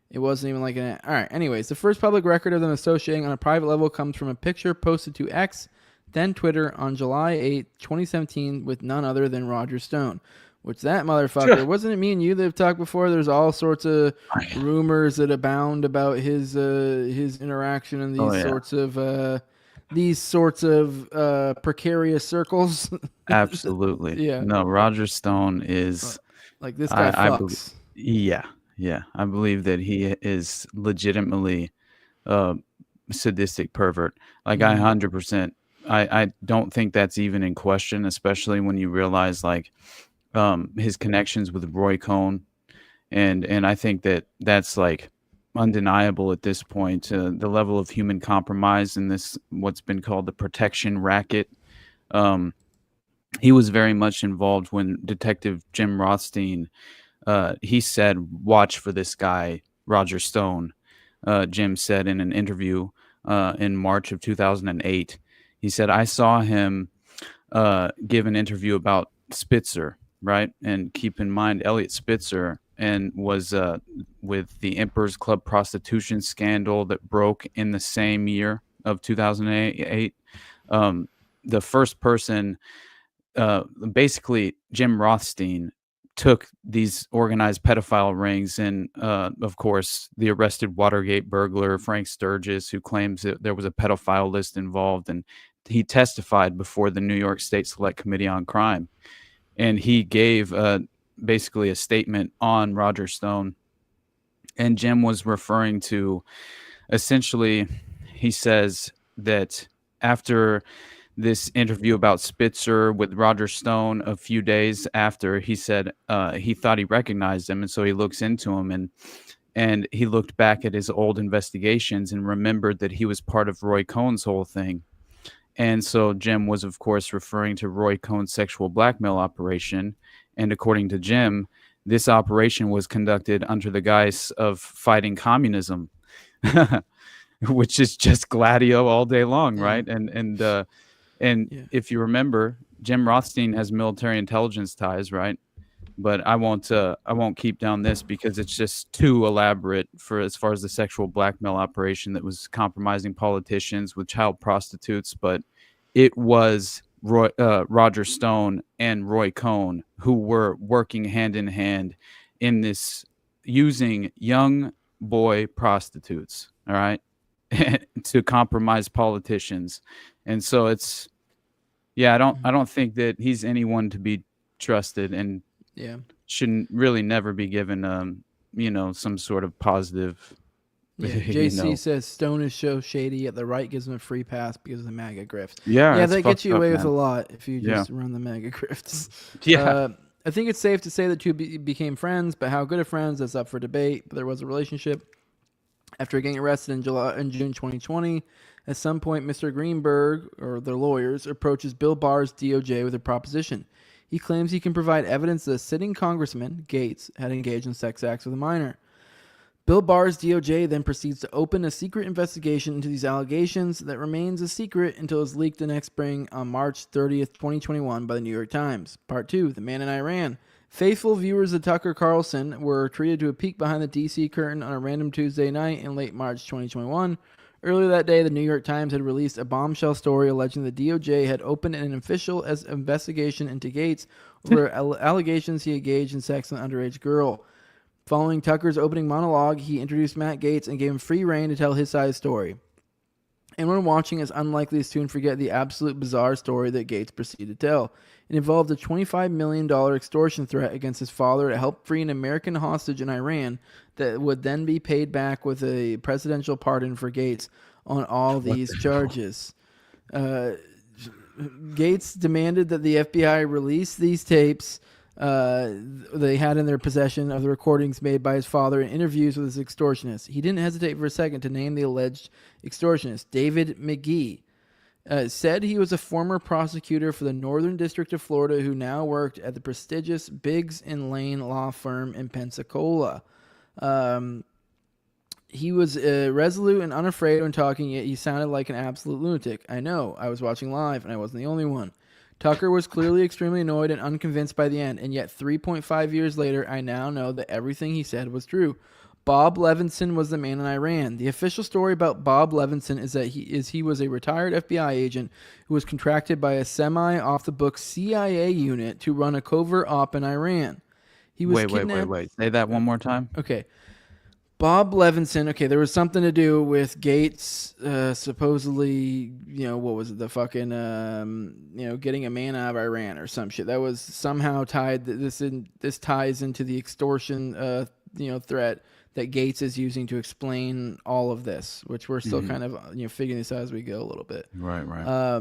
it wasn't even like all right. Anyways, the first public record of them associating on a private level comes from a picture posted to X, then Twitter, on July 8, 2017, with none other than Roger Stone. Which that motherfucker, wasn't it me and you that have talked before? There's all sorts of rumors that abound about his interaction in these sorts of precarious circles.
Absolutely.
Yeah.
No, Roger Stone is
like this guy fucks.
Yeah, I believe that he is legitimately a sadistic pervert. Like I 100%, I don't think that's even in question, especially when you realize his connections with Roy Cohn, and I think that's undeniable at this point. The level of human compromise in this what's been called the protection racket. He was very much involved when Detective Jim Rothstein. He said, watch for this guy, Roger Stone. Jim said in an interview in March of 2008. He said, I saw him give an interview about Spitzer, right? And keep in mind, Elliot Spitzer and was with the Emperor's Club prostitution scandal that broke in the same year of 2008. The first person, basically Jim Rothstein, took these organized pedophile rings and, of course, the arrested Watergate burglar, Frank Sturgis, who claims that there was a pedophile list involved. And he testified before the New York State Select Committee on Crime. And he gave basically a statement on Roger Stone. And Jim was referring to, essentially, he says that after this interview about Spitzer with Roger Stone, a few days after, he said he thought he recognized him, and so he looks into him, and he looked back at his old investigations and remembered that he was part of Roy Cohn's whole thing. And so Jim was, of course, referring to Roy Cohn's sexual blackmail operation. And according to Jim, this operation was conducted under the guise of fighting communism, which is just Gladio all day long, right? And if you remember, Jim Rothstein has military intelligence ties, right? But I won't keep down this because it's just too elaborate for as far as the sexual blackmail operation that was compromising politicians with child prostitutes. But it was Roger Stone and Roy Cohn who were working hand in hand in this, using young boy prostitutes, all right, to compromise politicians. And so it's, yeah, I don't think that he's anyone to be trusted, and shouldn't really never be given some sort of positive.
JC says Stone is so shady, yet the right gives him a free pass because of the MAGA grifts.
Yeah,
that gets you away with a lot if you just run the MAGA grifts. I think it's safe to say that two became friends, but how good of friends, that's up for debate. But there was a relationship. After getting arrested in June 2020, at some point, Mr. Greenberg, or their lawyers, approaches Bill Barr's DOJ with a proposition. He claims he can provide evidence that a sitting Congressman, Gaetz, had engaged in sex acts with a minor. Bill Barr's DOJ then proceeds to open a secret investigation into these allegations that remains a secret until it's leaked the next spring on March 30th, 2021 by the New York Times. Part 2, The Man in Iran. Faithful viewers of Tucker Carlson were treated to a peek behind the D.C. curtain on a random Tuesday night in late March 2021. Earlier that day, the New York Times had released a bombshell story alleging the DOJ had opened an official investigation into Gaetz over allegations he engaged in sex with an underage girl. Following Tucker's opening monologue, he introduced Matt Gaetz and gave him free rein to tell his side of the story. Anyone watching is unlikely to soon forget the absolute bizarre story that Gaetz proceeded to tell. It involved a $25 million extortion threat against his father to help free an American hostage in Iran that would then be paid back with a presidential pardon for Gaetz on all these charges. Gaetz demanded that the FBI release these tapes they had in their possession of the recordings made by his father in interviews with his extortionist. He didn't hesitate for a second to name the alleged extortionist, David McGee. Said he was a former prosecutor for the Northern District of Florida who now worked at the prestigious Biggs and Lane law firm in Pensacola. He was resolute and unafraid when talking, yet he sounded like an absolute lunatic. I know, I was watching live, and I wasn't the only one. Tucker was clearly extremely annoyed and unconvinced by the end, and yet 3.5 years later, I now know that everything he said was true. Bob Levinson was the man in Iran. The official story about Bob Levinson is that he was a retired FBI agent who was contracted by a semi-off-the-books CIA unit to run a covert op in Iran. He was
Wait. Say that one more time.
Okay. Bob Levinson, okay, there was something to do with Gaetz supposedly, what was it, the fucking, getting a man out of Iran or some shit. That was somehow tied, this ties into the extortion, threat that Gaetz is using to explain all of this, which we're still kind of, figuring this out as we go a little bit.
Right.
Where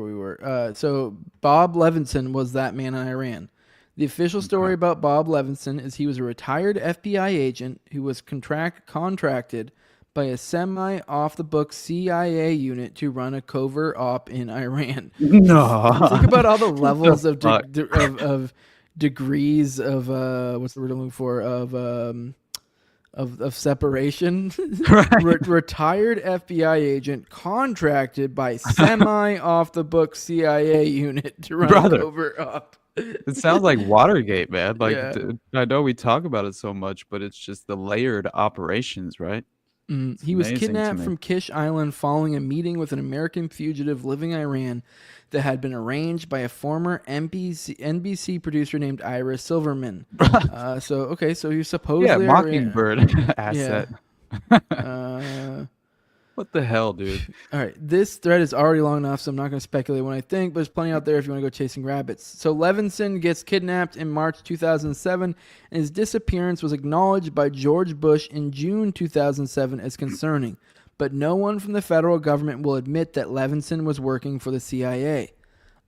we were. So Bob Levinson was that man in Iran. The official story about Bob Levinson is he was a retired FBI agent who was contracted by a semi-off-the-books CIA unit to run a covert op in Iran.
No.
Think about all the levels of degrees of what's the word I'm looking for, of separation. Right. Retired FBI agent contracted by semi-off-the-books CIA unit to run a covert op.
It sounds like Watergate, man. I know we talk about it so much, but it's just the layered operations, right?
He was kidnapped from Kish Island following a meeting with an American fugitive living in Iran that had been arranged by a former NBC producer named Ira Silverman. So he supposedly
Mockingbird asset. What the hell, dude? All
right, this thread is already long enough, so I'm not going to speculate what I think, but there's plenty out there if you want to go chasing rabbits. So Levinson gets kidnapped in March 2007, and his disappearance was acknowledged by George Bush in June 2007 as concerning. But no one from the federal government will admit that Levinson was working for the CIA.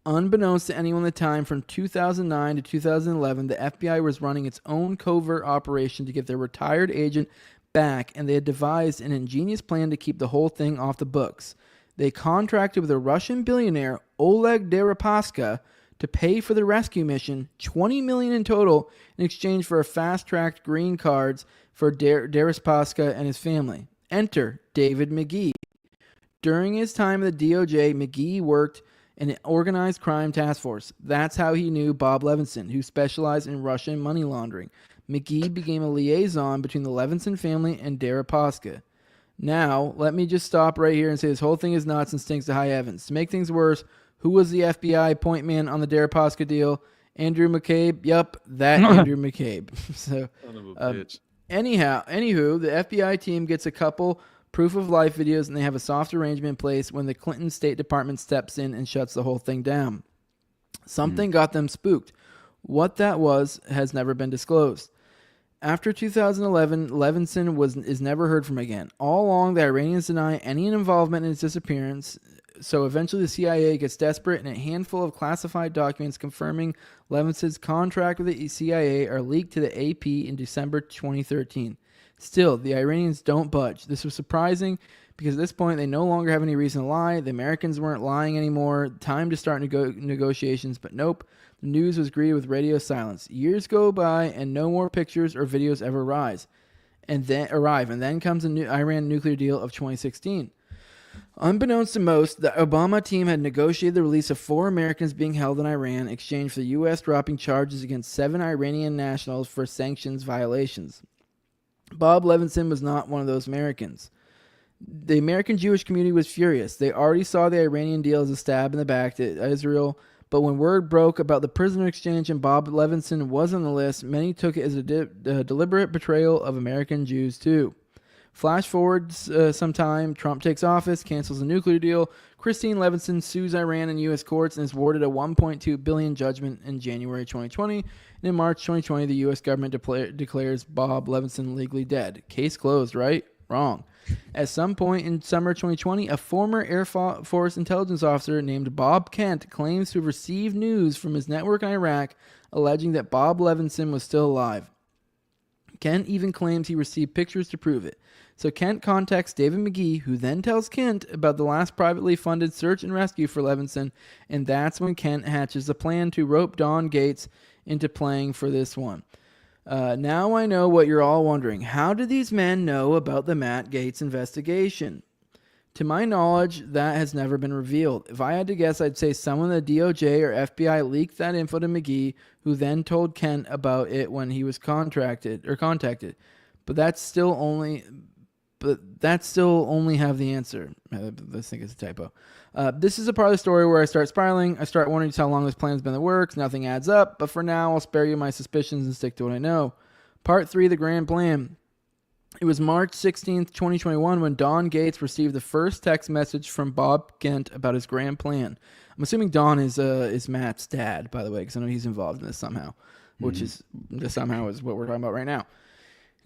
Unbeknownst to anyone at the time, from 2009 to 2011, the FBI was running its own covert operation to get their retired agent back, and they had devised an ingenious plan to keep the whole thing off the books. They contracted with a Russian billionaire, Oleg Deripaska, to pay for the rescue mission, $20 million in total, in exchange for a fast-tracked green cards for Deripaska and his family. Enter David McGee. During his time at the DOJ, McGee worked in an organized crime task force. That's how he knew Bob Levinson, who specialized in Russian money laundering. McGee became a liaison between the Levinson family and Deripaska. Now, let me just stop right here and say this whole thing is nuts and stinks to high heavens. To make things worse, who was the FBI point man on the Deripaska deal? Andrew McCabe? Yup, that Andrew McCabe. So, anywho, the FBI team gets a couple proof of life videos, and they have a soft arrangement in place when the Clinton State Department steps in and shuts the whole thing down. Something got them spooked. What that was has never been disclosed. After 2011, Levinson is never heard from again. All along, the Iranians deny any involvement in his disappearance, so eventually the CIA gets desperate, and a handful of classified documents confirming Levinson's contract with the CIA are leaked to the AP in December 2013. Still, the Iranians don't budge. This was surprising because at this point they no longer have any reason to lie. The Americans weren't lying anymore. Time to start negotiations, but nope. The news was greeted with radio silence. Years go by and no more pictures or videos ever arrive. And then comes the Iran nuclear deal of 2016. Unbeknownst to most, the Obama team had negotiated the release of 4 Americans being held in Iran in exchange for the U.S. dropping charges against 7 Iranian nationals for sanctions violations. Bob Levinson was not one of those Americans. The American Jewish community was furious. They already saw the Iranian deal as a stab in the back to Israel, but when word broke about the prisoner exchange and Bob Levinson was on the list, many took it as a deliberate betrayal of American Jews too. Flash forward some time, Trump takes office, cancels the nuclear deal. Christine Levinson sues Iran in U.S. courts and is awarded a $1.2 billion judgment in January 2020. And in March 2020, the U.S. government declares Bob Levinson legally dead. Case closed, right? Wrong. At some point in summer 2020, a former Air Force intelligence officer named Bob Kent claims to have received news from his network in Iraq alleging that Bob Levinson was still alive. Kent even claims he received pictures to prove it. So Kent contacts David McGee, who then tells Kent about the last privately funded search and rescue for Levinson, and that's when Kent hatches a plan to rope Don Gaetz into playing for this one. Now I know what you're all wondering. How did these men know about the Matt Gaetz investigation? To my knowledge, that has never been revealed. If I had to guess, I'd say someone at the DOJ or FBI leaked that info to McGee, who then told Kent about it when he was contacted. But that's still only have the answer. I think it's a typo. This is a part of the story where I start spiraling. I start wondering just how long this plan's been in the works. Nothing adds up, but for now, I'll spare you my suspicions and stick to what I know. Part 3, the grand plan. It was March 16th, 2021 when Don Gaetz received the first text message from Bob Kent about his grand plan. I'm assuming Don is Matt's dad, by the way, because I know he's involved in this somehow, which is what we're talking about right now.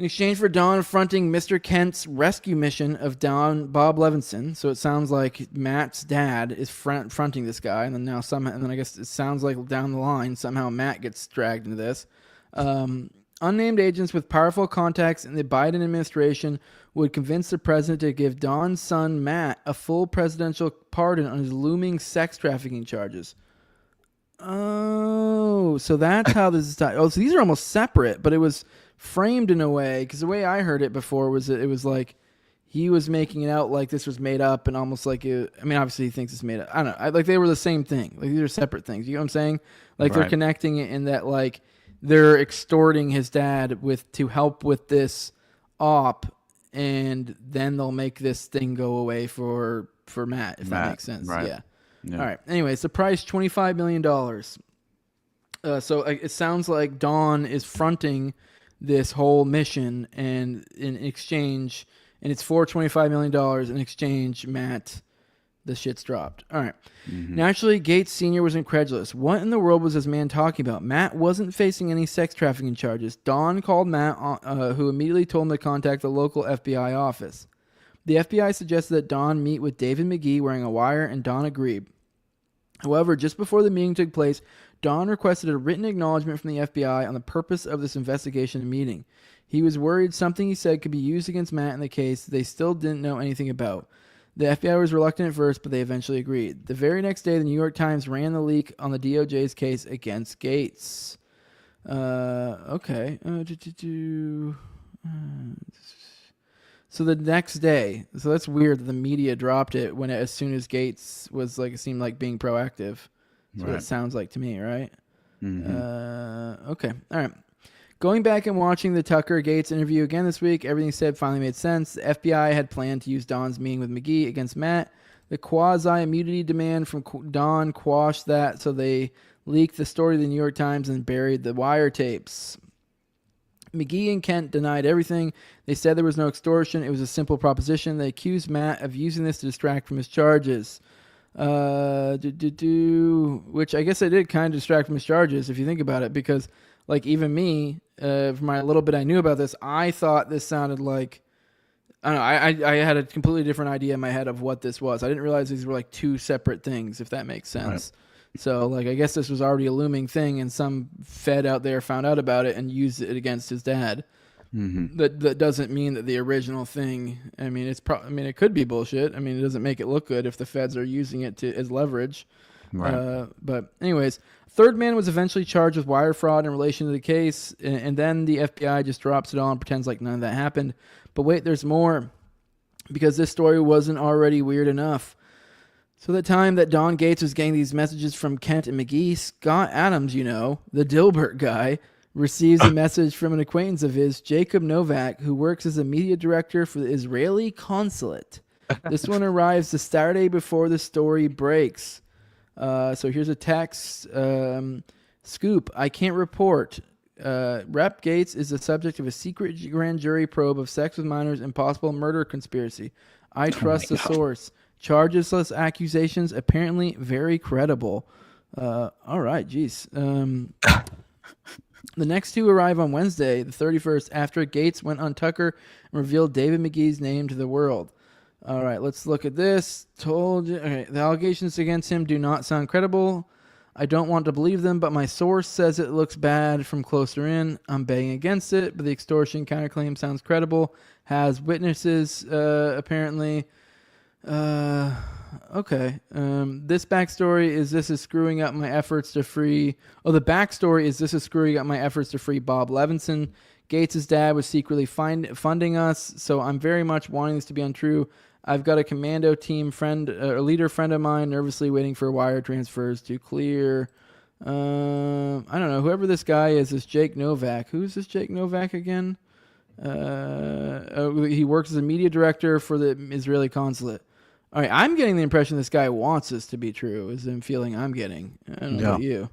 In exchange for Don fronting Mr. Kent's rescue mission of Bob Levinson, so it sounds like Matt's dad is fronting this guy, and then I guess it sounds like down the line somehow Matt gets dragged into this. Unnamed agents with powerful contacts in the Biden administration would convince the president to give Don's son Matt a full presidential pardon on his looming sex trafficking charges. Oh, so that's how this is tied. Oh, so these are almost separate, but it was framed in a way, because the way I heard it before was that it was like he was making it out like this was made up and almost like obviously he thinks it's made up. I don't know. Like they were the same thing. Like these are separate things. You know what I'm saying? Like They're connecting it in that like they're extorting his dad to help with this op, and then they'll make this thing go away for Matt, if that makes sense. Right. Yeah. All right. Anyway, it's the price $25 million. So it sounds like Don is fronting this whole mission, and in exchange, and it's for $25 million. In exchange, Matt, the shit's dropped. All right. Mm-hmm. Naturally, Gaetz Sr. was incredulous. What in the world was this man talking about? Matt wasn't facing any sex trafficking charges. Don called Matt, who immediately told him to contact the local FBI office. The FBI suggested that Don meet with David McGee wearing a wire, and Don agreed. However, just before the meeting took place, Don requested a written acknowledgement from the FBI on the purpose of this investigation and meeting. He was worried something he said could be used against Matt in the case they still didn't know anything about. The FBI was reluctant at first, but they eventually agreed. The very next day, the New York Times ran the leak on the DOJ's case against Gaetz. Okay. So the next day, so that's weird that the media dropped it when as soon as Gaetz was like, it seemed like being proactive. That's what it sounds like to me, right? Mm-hmm. Okay. All right. Going back and watching the Tucker Gaetz interview again this week, everything he said finally made sense. The FBI had planned to use Don's meeting with McGee against Matt. The quasi-immunity demand from Don quashed that, so they leaked the story to the New York Times and buried the wiretapes. McGee and Kent denied everything. They said there was no extortion. It was a simple proposition. They accused Matt of using this to distract from his charges. Which I guess I did kind of distract from his charges, if you think about it, because like even me, from my little bit I knew about this, I thought this sounded like, I don't know, I had a completely different idea in my head of what this was. I didn't realize these were like two separate things, if that makes sense. Right. So like I guess this was already a looming thing, and some Fed out there found out about it and used it against his dad. Mm-hmm. That doesn't mean that the original thing. I mean, it could be bullshit. I mean, it doesn't make it look good if the Feds are using it as leverage. Right. But anyways, third man was eventually charged with wire fraud in relation to the case, and then the FBI just drops it all and pretends like none of that happened. But wait, there's more, because this story wasn't already weird enough. So the time that Don Gaetz was getting these messages from Kent and McGee, Scott Adams, the Dilbert guy, receives a message from an acquaintance of his, Jacob Novak, who works as a media director for the Israeli consulate. This one arrives the Saturday before the story breaks. So here's a text. Scoop, I can't report. Rep Gaetz is the subject of a secret grand jury probe of sex with minors and possible murder conspiracy. I trust the source. Chargesless accusations, apparently very credible. All right, geez. The next two arrive on Wednesday, the 31st, after Gaetz went on Tucker and revealed David McGee's name to the world. All right, let's look at this. The allegations against him do not sound credible. I don't want to believe them, but my source says it looks bad from closer in. I'm betting against it, but the extortion counterclaim sounds credible. Has witnesses, apparently. Okay. This backstory is this is screwing up my efforts to free. Oh, the backstory is this is screwing up my efforts to free Bob Levinson. Gates' dad was secretly funding us, so I'm very much wanting this to be untrue. I've got a commando team leader friend of mine nervously waiting for wire transfers to clear. I don't know. Whoever this guy is Jake Novak. Who's this Jake Novak again? He works as a media director for the Israeli consulate. All right, I'm getting the impression this guy wants this to be true, is the feeling I'm getting. I don't know about you.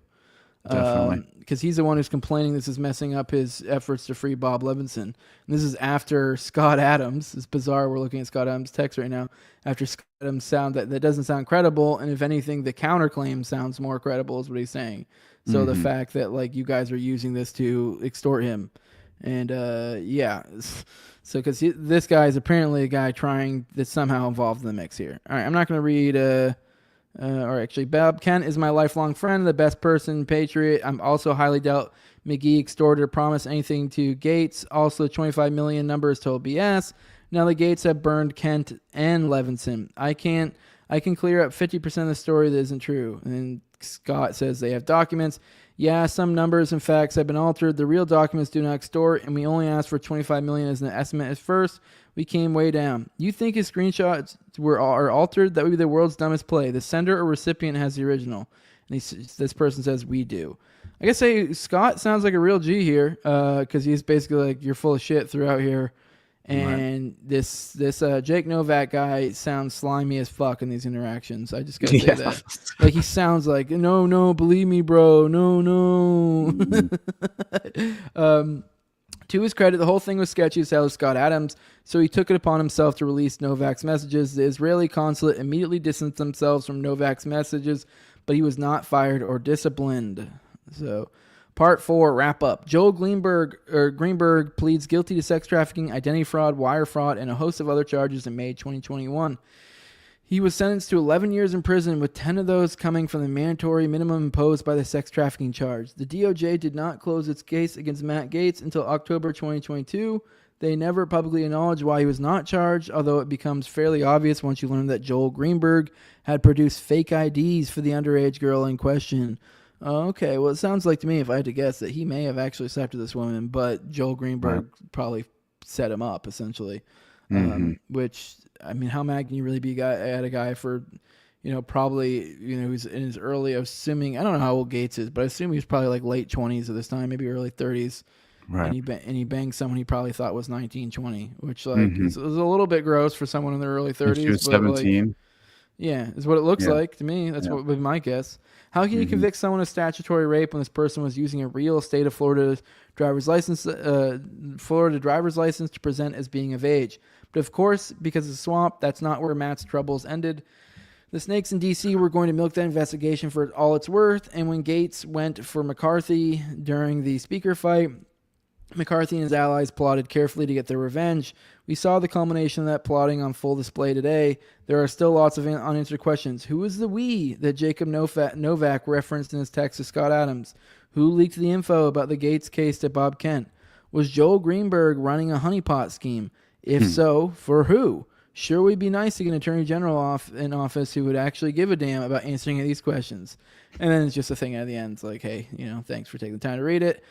Definitely. Because he's the one who's complaining this is messing up his efforts to free Bob Levinson. And this is after Scott Adams. It's bizarre we're looking at Scott Adams' text right now. After Scott Adams that doesn't sound credible, and if anything, the counterclaim sounds more credible is what he's saying. So the fact that like you guys are using this to extort him. And yeah. So, because this guy is apparently a guy that's somehow involved in the mix here. All right, I'm not going to read. Or actually, Bob Kent is my lifelong friend, the best person, patriot. I'm also highly doubt McGee extorted or promised anything to Gaetz. Also, the 25 million number is total BS. Now the Gaetz have burned Kent and Levinson. I can clear up 50% of the story that isn't true. And Scott says they have documents. Yeah, some numbers and facts have been altered. The real documents do not extort, and we only asked for 25 million as an estimate at first. We came way down. You think his screenshots are altered? That would be the world's dumbest play. The sender or recipient has the original. And this person says, we do. I guess Scott sounds like a real G here, because he's basically like, you're full of shit throughout here. And this Jake Novak guy sounds slimy as fuck in these interactions. I just gotta say that. Like he sounds like, no, believe me, bro. No. To his credit, the whole thing was sketchy as hell with Scott Adams, so he took it upon himself to release Novak's messages. The Israeli consulate immediately distanced themselves from Novak's messages, but he was not fired or disciplined. So, Part 4, wrap up. Joel Greenberg pleads guilty to sex trafficking, identity fraud, wire fraud, and a host of other charges in May 2021. He was sentenced to 11 years in prison, with 10 of those coming from the mandatory minimum imposed by the sex trafficking charge. The DOJ did not close its case against Matt Gaetz until October 2022. They never publicly acknowledged why he was not charged, although it becomes fairly obvious once you learn that Joel Greenberg had produced fake IDs for the underage girl in question. Okay, well, it sounds like to me, if I had to guess, that he may have actually slept with this woman, but Joel Greenberg probably set him up, essentially. Which, I mean, how mad can you really be at a guy for, probably, who's in his early, assuming, I don't know how old Gaetz is, but I assume he was probably like late 20s at this time, maybe early 30s. Right. And he banged someone he probably thought was 19, 20, which it was a little bit gross for someone in their early 30s.
She was 17.
Yeah, is what it looks like to me. That's what would be my guess. How can you convict someone of statutory rape when this person was using a real state of Florida driver's license to present as being of age? But of course, because of the swamp, that's not where Matt's troubles ended. The snakes in D.C. were going to milk that investigation for all it's worth, and when Gaetz went for McCarthy during the speaker fight, McCarthy and his allies plotted carefully to get their revenge. We saw the culmination of that plotting on full display today. There are still lots of unanswered questions. Who is the we that Jacob Novak referenced in his text to Scott Adams? Who leaked the info about the Gaetz case to Bob Kent? Was Joel Greenberg running a honeypot scheme? If so, for who? Sure, we'd be nice to get an attorney general in office who would actually give a damn about answering these questions. And then it's just a thing at the end. It's like, hey, thanks for taking the time to read it.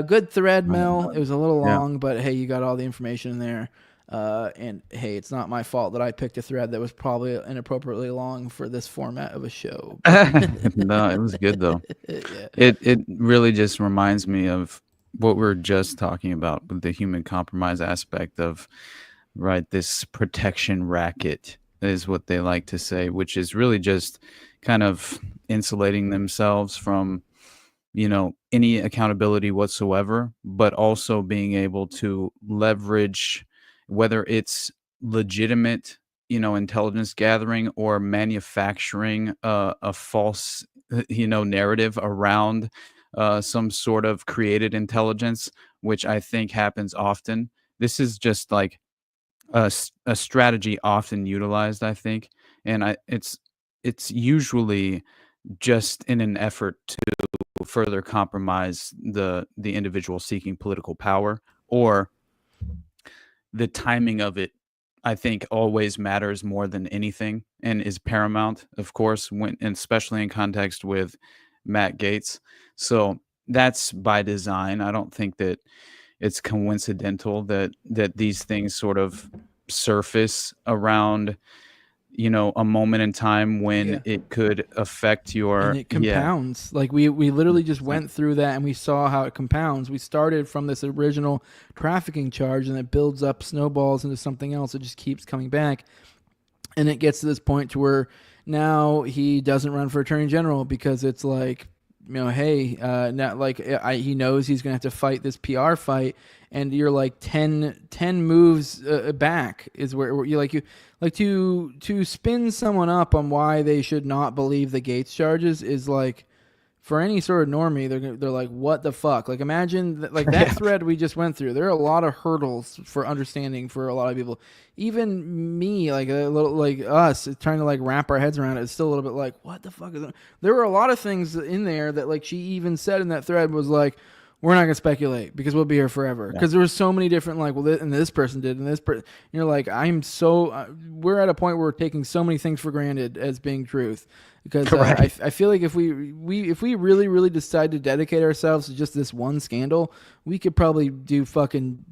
Good thread, Mel. It was a little long, but hey, you got all the information in there. And hey, it's not my fault that I picked a thread that was probably inappropriately long for this format of a show.
No, it was good though. It really just reminds me of what we were just talking about with the human compromise aspect of, right, this protection racket is what they like to say, which is really just kind of insulating themselves from, any accountability whatsoever, but also being able to leverage, whether it's legitimate, intelligence gathering or manufacturing a false, narrative around some sort of created intelligence, which I think happens often. This is just like a strategy often utilized, I think, and it's usually just in an effort to further compromise the individual seeking political power, or the timing of it, I think, always matters more than anything and is paramount, of course, and especially in context with Matt Gaetz. So that's by design. I don't think that it's coincidental that these things sort of surface around, a moment in time when it could affect your...
And it compounds. Like we literally just went through that and we saw how it compounds. We started from this original trafficking charge and it builds up, snowballs into something else. It just keeps coming back. And it gets to this point to where now he doesn't run for attorney general because it's like, hey, not like he knows he's going to have to fight this PR fight, and you're like 10 moves back is where you to spin someone up on why they should not believe the Gaetz charges is like, for any sort of normie, they're like, what the fuck? Like, imagine that thread we just went through. There are a lot of hurdles for understanding for a lot of people. Even me, like a little like us, trying to like wrap our heads around it. It's still a little bit like, what the fuck is that? There were a lot of things in there that like she even said in that thread was like, we're not gonna speculate because we'll be here forever. Because there were so many different like, well, and this person did, and this person. You're like, we're at a point where we're taking so many things for granted as being truth. Because I feel like if we really, really decide to dedicate ourselves to just this one scandal, we could probably do fucking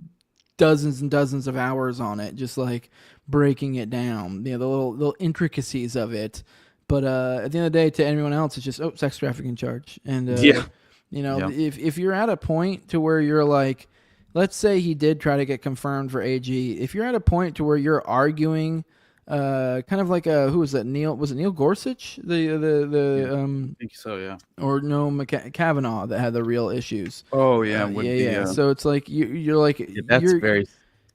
dozens and dozens of hours on it, just like breaking it down, the little intricacies of it. But at the end of the day, to anyone else, it's just sex trafficking charge. And if you're at a point to where you're like, let's say he did try to get confirmed for AG. If you're at a point to where you're arguing. Kind of like who was that? Was it Neil Gorsuch? I
think so, yeah.
Or no, Kavanaugh that had the real issues.
Oh yeah,
So it's like you're like
that's very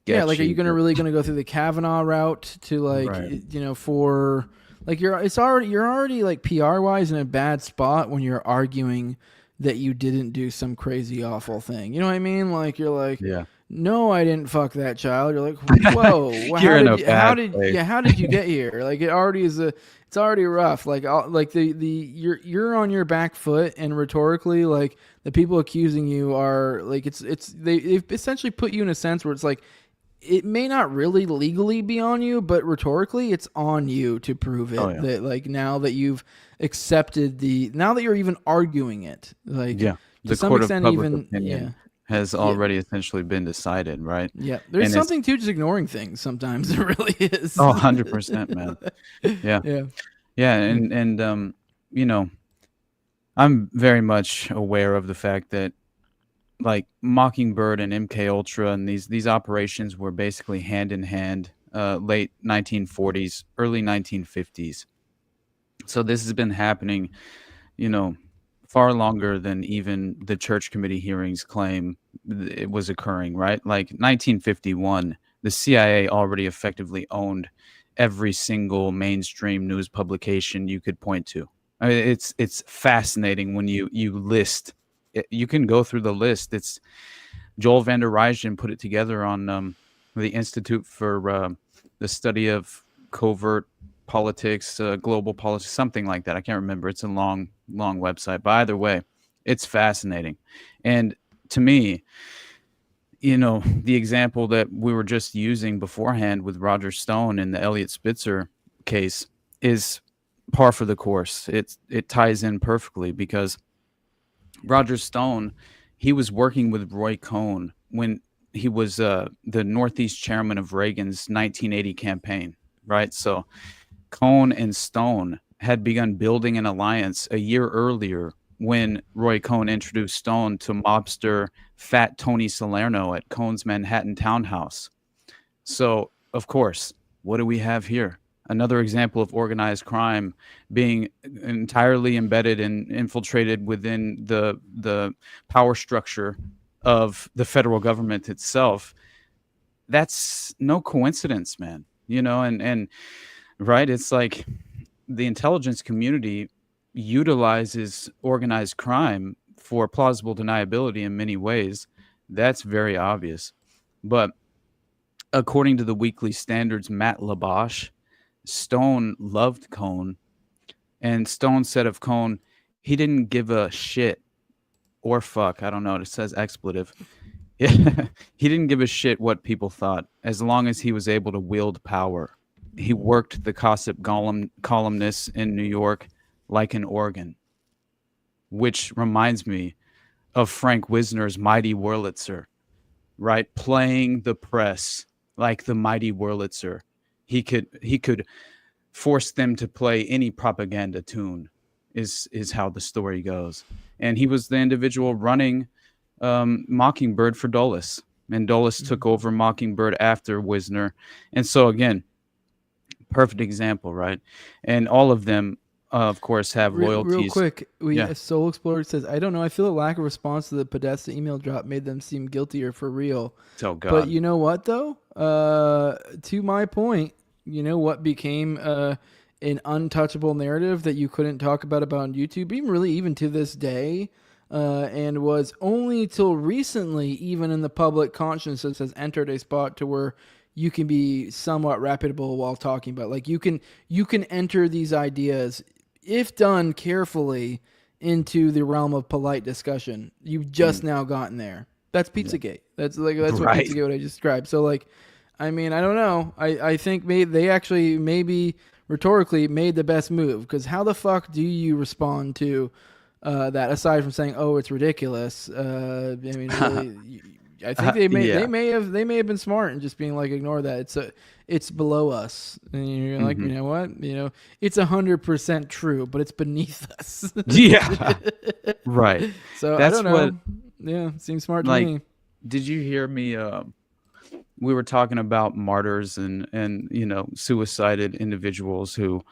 sketchy,
like, are you really gonna go through the Kavanaugh route to like for like you're already like PR wise in a bad spot when you're arguing that you didn't do some crazy awful thing. You know what I mean? Like you're like no, I didn't fuck that child. You're like, whoa,
You're in a bad place.
how did you get here? Like it's already rough. Like you're on your back foot, and rhetorically, like the people accusing you are like they've essentially put you in a sense where it's like it may not really legally be on you, but rhetorically it's on you to prove it.
Oh, yeah.
That like now that you've accepted now that you're even arguing it, like
Yeah.
to
The
some
court of
extent
public
even
opinion has already essentially been decided, right?
Yeah, there's
And
something to just ignoring things sometimes. It really is.
Oh, 100%, man. Yeah.
Yeah.
Yeah, and you know, I'm very much aware of the fact that like Mockingbird and MK Ultra and these operations were basically hand in hand, late 1940s, early 1950s. So this has been happening, you know, far longer than even the church committee hearings claim it was occurring, right? Like 1951, the CIA already effectively owned every single mainstream news publication you could point to. I mean, it's fascinating when you list. You can go through the list. It's Joel van der Rijgen put it together on the Institute for the Study of Covert Politics, Global Politics, something like that. I can't remember. It's a long website. But either way, it's fascinating. And to me, you know, the example that we were just using beforehand with Roger Stone in the Elliot Spitzer case is par for the course. It ties in perfectly because Roger Stone, he was working with Roy Cohn when he was the Northeast chairman of Reagan's 1980 campaign, right? So Cohn and Stone had begun building an alliance a year earlier when Roy Cohn introduced Stone to mobster Fat Tony Salerno at Cohn's Manhattan townhouse. So, of course, what do we have here? Another example of organized crime being entirely embedded and infiltrated within the power structure of the federal government itself. That's no coincidence, man. You know, and right, it's like the intelligence community utilizes organized crime for plausible deniability in many ways. That's very obvious. But according to the Weekly Standard's Matt Labosh, Stone loved Cohn, and Stone said of Cohn, he didn't give a shit or fuck. I don't know. It says expletive. He didn't give a shit what people thought, as long as he was able to wield power. He worked the gossip columnists in New York like an organ, which reminds me of Frank Wisner's Mighty Wurlitzer, right? Playing the press like the Mighty Wurlitzer. He could force them to play any propaganda tune, is how the story goes. And he was the individual running Mockingbird for Dulles, and Dulles took over Mockingbird after Wisner. And so again, perfect example, right? And all of them, of course, have loyalties.
Real quick, Soul Explorer says, I don't know. I feel a lack of response to the Podesta email drop made them seem guiltier for real.
Oh, God.
But you know what, though? To my point, you know what became an untouchable narrative that you couldn't talk about on YouTube, even to this day, and was only till recently, even in the public consciousness, has entered a spot to where you can be somewhat reputable while talking about. Like you can enter these ideas, if done carefully, into the realm of polite discussion. You've just now gotten there. That's Pizzagate. That's what Pizzagate what I just described. So like, I mean, I don't know. I think they actually maybe rhetorically made the best move, because how the fuck do you respond to that aside from saying, "Oh, it's ridiculous"? I mean, really, I think they may have been smart and just being like, ignore that. It's below us, and you're like, you know what? You know, it's 100% true, but it's beneath us.
Yeah, right.
So
that's
I don't know. Yeah, it seems smart to me.
Did you hear me? We were talking about martyrs and you know, suicided individuals who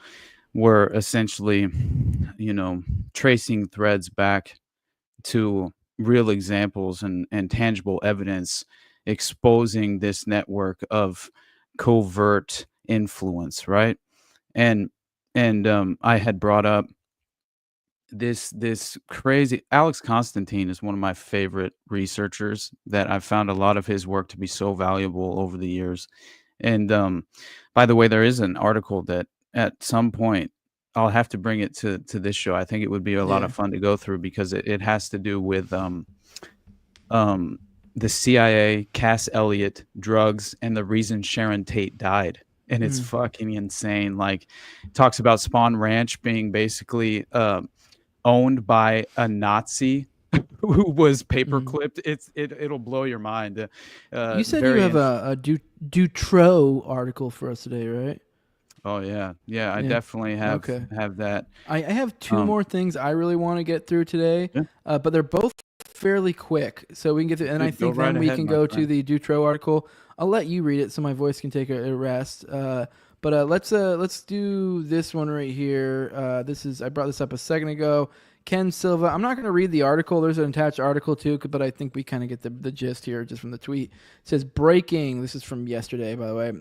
were essentially, you know, tracing threads back to real examples and tangible evidence exposing this network of covert influence, right? And I had brought up this crazy Alex Constantine is one of my favorite researchers that I've found a lot of his work to be so valuable over the years. And by the way, there is an article that at some point I'll have to bring it to this show. I think it would be a lot
Yeah.
of fun to go through because it has to do with the CIA, Cass Elliot, drugs, and the reason Sharon Tate died. And it's fucking insane. Like, it talks about Spawn Ranch being basically owned by a Nazi who was paper clipped. It'll blow your mind.
You said you have a Dutroux article for us today, right?
Oh yeah, I definitely have that.
I have two more things I really want to get through today, but they're both fairly quick, so we can get through. And I think
right
then we
ahead,
can
my
go to
friend.
the Dutroux article. I'll let you read it so my voice can take a rest. But let's do this one right here. I brought this up a second ago. Ken Silva. I'm not going to read the article. There's an attached article too, but I think we kind of get the gist here just from the tweet. It says breaking. This is from yesterday, by the way.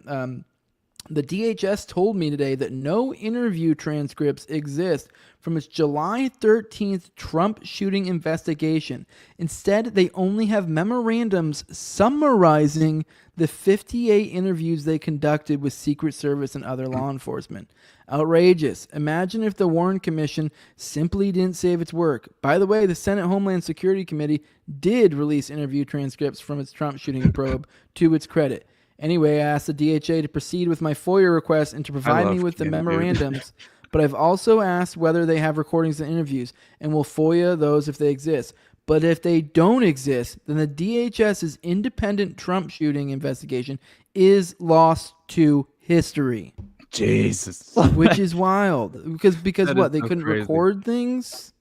The DHS told me today that no interview transcripts exist from its July 13th Trump shooting investigation. Instead, they only have memorandums summarizing the 58 interviews they conducted with Secret Service and other law enforcement. Outrageous. Imagine if the Warren Commission simply didn't save its work. By the way, the Senate Homeland Security Committee did release interview transcripts from its Trump shooting probe to its credit. Anyway, I asked the DHA to proceed with my FOIA request and to provide me with the memorandums, but I've also asked whether they have recordings and interviews, and will FOIA those if they exist. But if they don't exist, then the DHS's independent Trump shooting investigation is lost to history.
Jesus.
Which is wild. Because what? They
so
couldn't
crazy.
record things?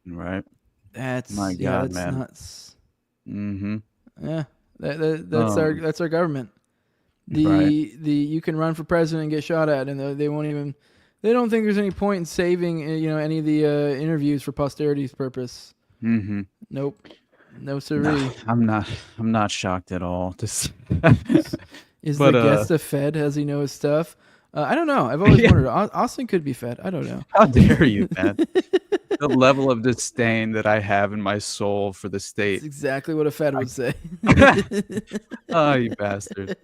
Right.
That's
My God,
that's
man.
nuts.
Mm-hmm.
Yeah. That's our government. The you can run for president and get shot at, and they won't even. They don't think there's any point in saving any of the interviews for posterity's purpose.
Mm-hmm.
Nope, no siree.
I'm not shocked at all. Just
Is the guest a Fed? Has he know his stuff? I don't know. I've always wondered. Austin could be Fed. I don't know.
How dare you, man? The level of disdain that I have in my soul for the state.
That's exactly what a Fed would say.
Oh, you bastard.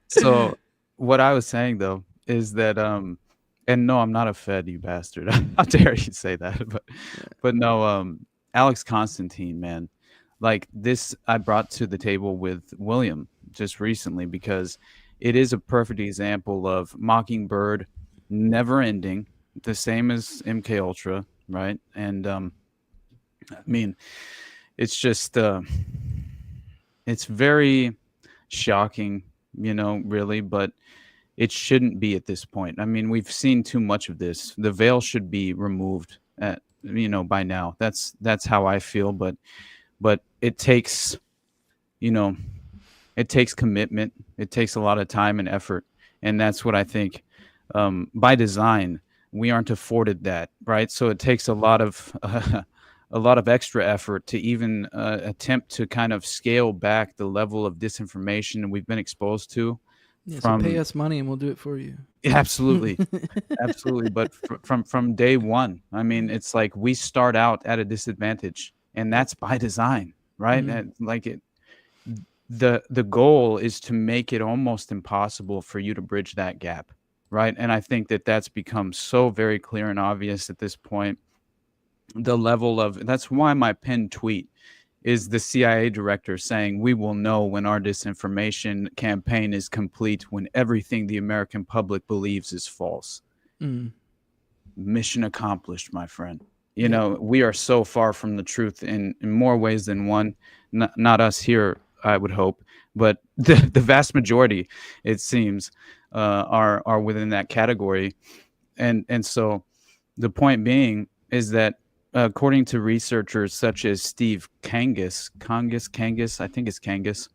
So what I was saying though is that and no, I'm not a Fed, you bastard. How dare you say that? But no, Alex Constantine, man. Like this I brought to the table with William just recently because it is a perfect example of Mockingbird never ending, the same as MK Ultra, right? And I mean, it's just it's very shocking, really, but it shouldn't be at this point. I mean, we've seen too much of this. The veil should be removed by now. That's how I feel, but it takes commitment. It takes a lot of time and effort, and that's what I think by design we aren't afforded that, right? So it takes a lot of extra effort to even attempt to kind of scale back the level of disinformation we've been exposed to.
Yeah, so pay us money and we'll do it for you.
Absolutely. Absolutely. But from day one, I mean, it's like we start out at a disadvantage, and that's by design, right? And the goal is to make it almost impossible for you to bridge that gap, right? And I think that's become so very clear and obvious at this point. The level of that's why my pinned tweet is the CIA director saying we will know when our disinformation campaign is complete, when everything the American public believes is false. Mission accomplished, my friend. We are so far from the truth in more ways than one. Not us here, I would hope, but the vast majority, it seems, are within that category. And so the point being is that according to researchers such as Steve Kangas, I think it's Kangas,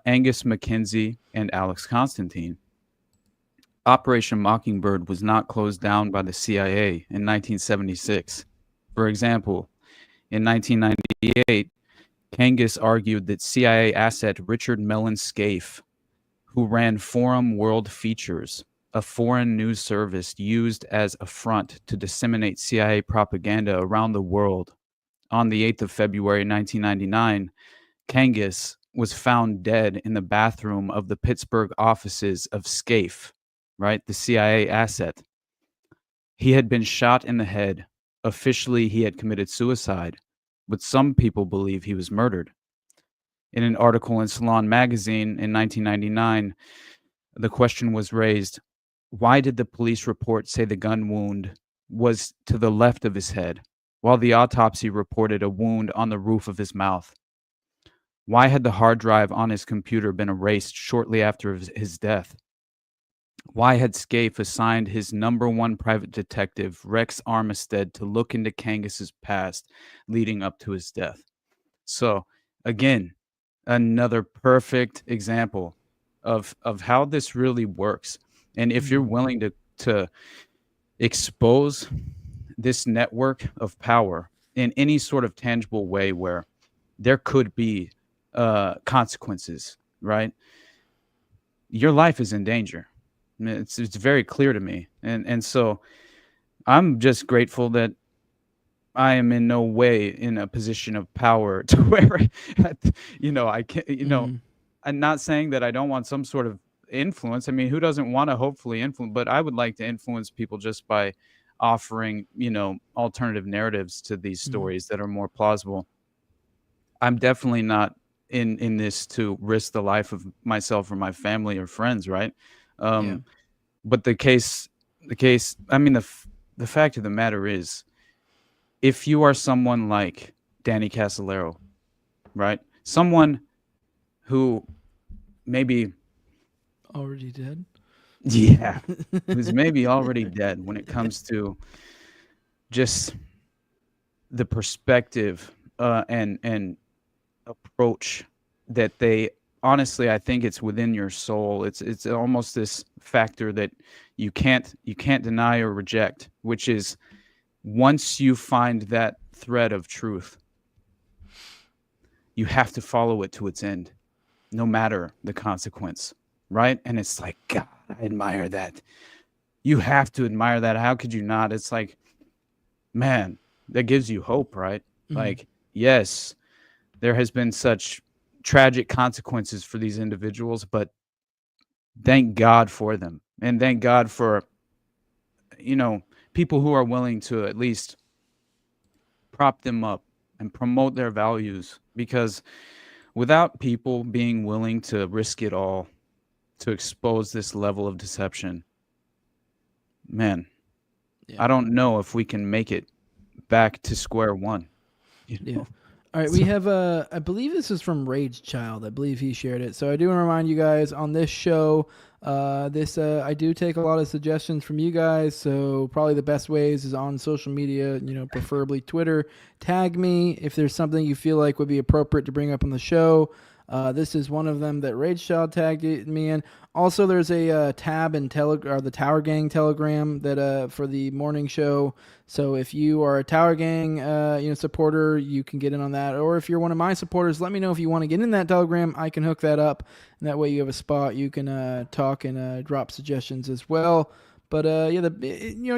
Angus McKenzie, and Alex Constantine, Operation Mockingbird was not closed down by the CIA in 1976. For example, in 1998, Kangas argued that CIA asset Richard Mellon Scaife, who ran Forum World Features, a foreign news service used as a front to disseminate CIA propaganda around the world. On the 8th of February 1999, Kangas was found dead in the bathroom of the Pittsburgh offices of SCAFE, right, the CIA asset. He had been shot in the head. Officially, he had committed suicide, but some people believe he was murdered. In an article in Salon magazine in 1999, the question was raised, why did the police report say the gun wound was to the left of his head, while the autopsy reported a wound on the roof of his mouth? Why had the hard drive on his computer been erased shortly after his death? Why had SCAFE assigned his #1 private detective, Rex Armistead, to look into Kangas's past leading up to his death? So, again, another perfect example of how this really works. And if you're willing to expose this network of power in any sort of tangible way where there could be consequences, right? Your life is in danger. I mean, it's very clear to me. And so I'm just grateful that I am in no way in a position of power to where, I can't, I'm not saying that I don't want some sort of influence. I mean, who doesn't want to hopefully influence, but I would like to influence people just by offering, alternative narratives to these stories that are more plausible. I'm definitely not in this to risk the life of myself or my family or friends, right? But the case, I mean, the fact of the matter is, if you are someone like Danny Casolaro, right? Someone who maybe
already dead.
Yeah, who's maybe already dead when it comes to just the perspective and approach that they honestly, I think it's within your soul. It's almost this factor that you can't deny or reject, which is once you find that thread of truth, you have to follow it to its end, no matter the consequence, right? And it's like, God, I admire that. You have to admire that. How could you not? It's like, man, that gives you hope, right? Like, yes, there has been such tragic consequences for these individuals, but thank God for them. And thank God for, people who are willing to at least prop them up and promote their values, because without people being willing to risk it all to expose this level of deception, man, I don't know if we can make it back to square one.
Yeah. All right, we have I believe this is from Rage Child. I believe he shared it. So I do want to remind you guys on this show, I do take a lot of suggestions from you guys. So probably the best ways is on social media, preferably Twitter. Tag me if there's something you feel like would be appropriate to bring up on the show. This is one of them that Rage Child tagged me in. Also, there's a tab in the Tower Gang Telegram that for the morning show. So if you are a Tower Gang supporter, you can get in on that. Or if you're one of my supporters, let me know if you want to get in that Telegram. I can hook that up, and that way you have a spot. You can talk and drop suggestions as well. But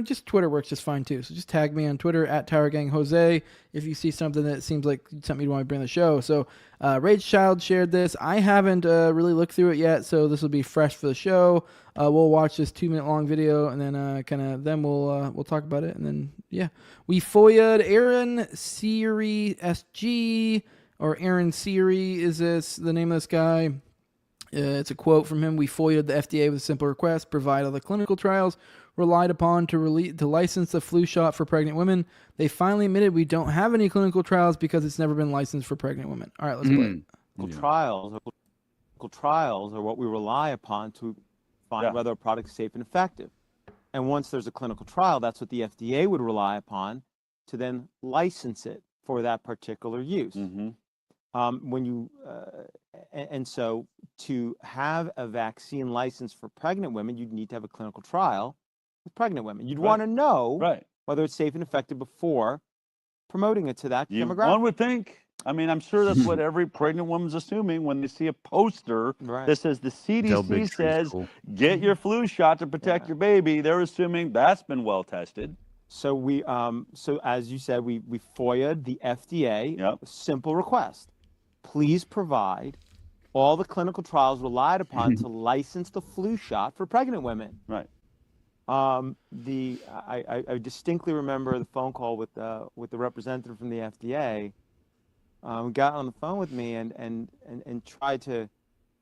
just Twitter works just fine too. So just tag me on Twitter at TowerGangJose if you see something that seems like something you'd want to bring to the show. So Rage Child shared this. I haven't really looked through it yet, so this will be fresh for the show. We'll watch this 2-minute long video, and then we'll talk about it, and then we FOIA'd Aaron Siri SG, or Aaron Siri is this the name of this guy? It's a quote from him. We FOIA'd the FDA with a simple request: provide all the clinical trials relied upon to license the flu shot for pregnant women. They finally admitted we don't have any clinical trials because it's never been licensed for pregnant women. All right, let's play it.
Clinical trials are what we rely upon to find whether a product is safe and effective. And once there's a clinical trial, that's what the FDA would rely upon to then license it for that particular use. So to have a vaccine license for pregnant women, you'd need to have a clinical trial with pregnant women. You'd want to know whether it's safe and effective before promoting it to that demographic.
One would think I mean, I'm sure that's what every pregnant woman's assuming when they see a poster that says the CDC says get your flu shot to protect your baby. They're assuming that's been well tested.
So so as you said, we FOIA'd the FDA. Simple request: please provide all the clinical trials relied upon to license the flu shot for pregnant women.
Right.
I distinctly remember the phone call with the representative from the FDA. Got on the phone with me and tried to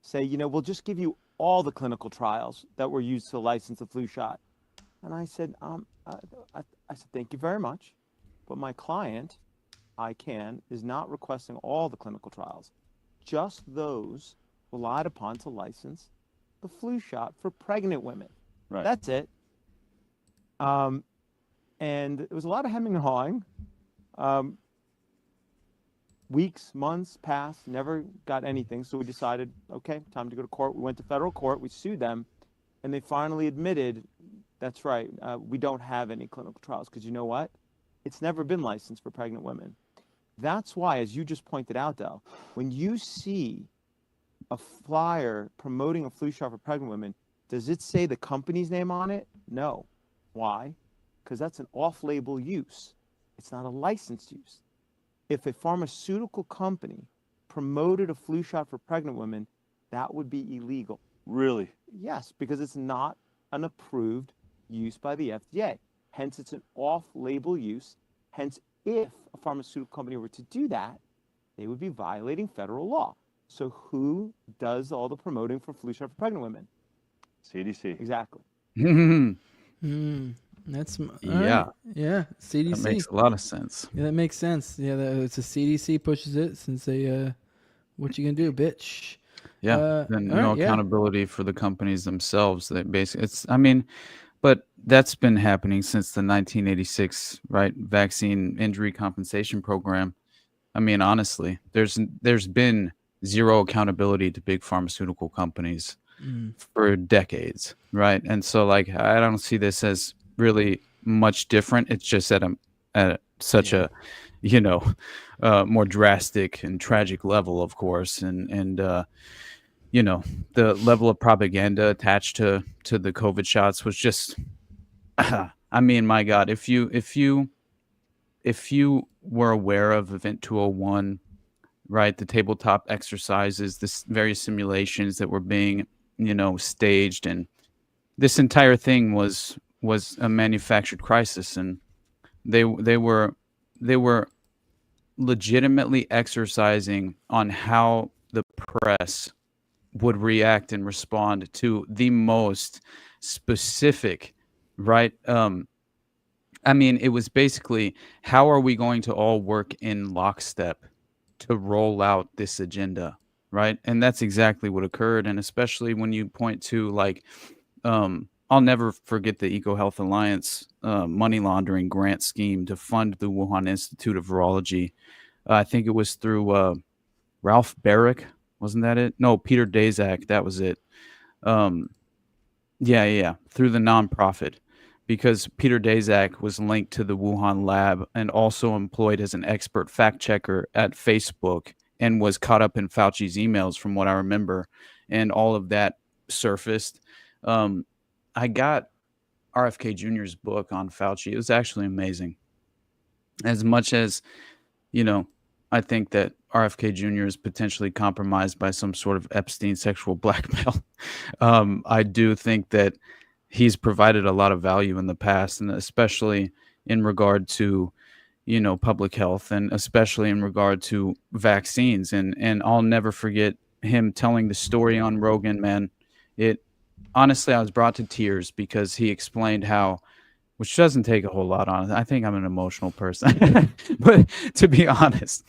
say, we'll just give you all the clinical trials that were used to license the flu shot. And I said, I said, thank you very much, but my client, ICANN, is not requesting all the clinical trials, just those relied upon to license the flu shot for pregnant women.
Right.
That's it. And it was a lot of hemming and hawing. Weeks, months passed, never got anything. So we decided, okay, time to go to court. We went to federal court. We sued them, and they finally admitted, that's right, we don't have any clinical trials, because you know what? It's never been licensed for pregnant women. That's why, as you just pointed out, though, when you see a flyer promoting a flu shot for pregnant women, does it say the company's name on it? No. Why? Because that's an off-label use. It's not a licensed use. If a pharmaceutical company promoted a flu shot for pregnant women, that would be illegal.
Really?
Yes, because it's not an approved use by the FDA. Hence, it's an off-label use. Hence, if a pharmaceutical company were to do that, they would be violating federal law. So who does all the promoting for flu shot for pregnant women?
CDC.
Exactly.
That's
yeah.
Yeah, CDC.
That makes a lot of sense.
Yeah, that makes sense. Yeah, it's a CDC pushes it since they what you gonna do, bitch?
Yeah, and no accountability for the companies themselves. That basically, but that's been happening since the 1986 vaccine injury compensation program. I mean, honestly, there's been zero accountability to big pharmaceutical companies for decades, right? And so, I don't see this as really much different. It's just at such a more drastic and tragic level, of course, and the level of propaganda attached to the COVID shots was just I mean, my God, if you were aware of Event 201, right, the tabletop exercises, this various simulations that were being staged, and this entire thing was a manufactured crisis, and they were legitimately exercising on how the press would react and respond to the most specific, right? I mean, it was basically, how are we going to all work in lockstep to roll out this agenda, right? And that's exactly what occurred. And especially when you point to I'll never forget the EcoHealth Alliance money laundering grant scheme to fund the Wuhan Institute of Virology. I think it was through Ralph Barrick. Wasn't that it? No, Peter Daszak. That was it. Through the nonprofit, because Peter Daszak was linked to the Wuhan lab and also employed as an expert fact checker at Facebook, and was caught up in Fauci's emails, from what I remember, and all of that surfaced. I got RFK Jr.'s book on Fauci. It was actually amazing. As much as, I think that RFK Jr. is potentially compromised by some sort of Epstein sexual blackmail, I do think that he's provided a lot of value in the past, and especially in regard to, public health, and especially in regard to vaccines. And I'll never forget him telling the story on Rogan, man. Honestly, I was brought to tears, because he explained how, which doesn't take a whole lot on it. I think I'm an emotional person, but to be honest,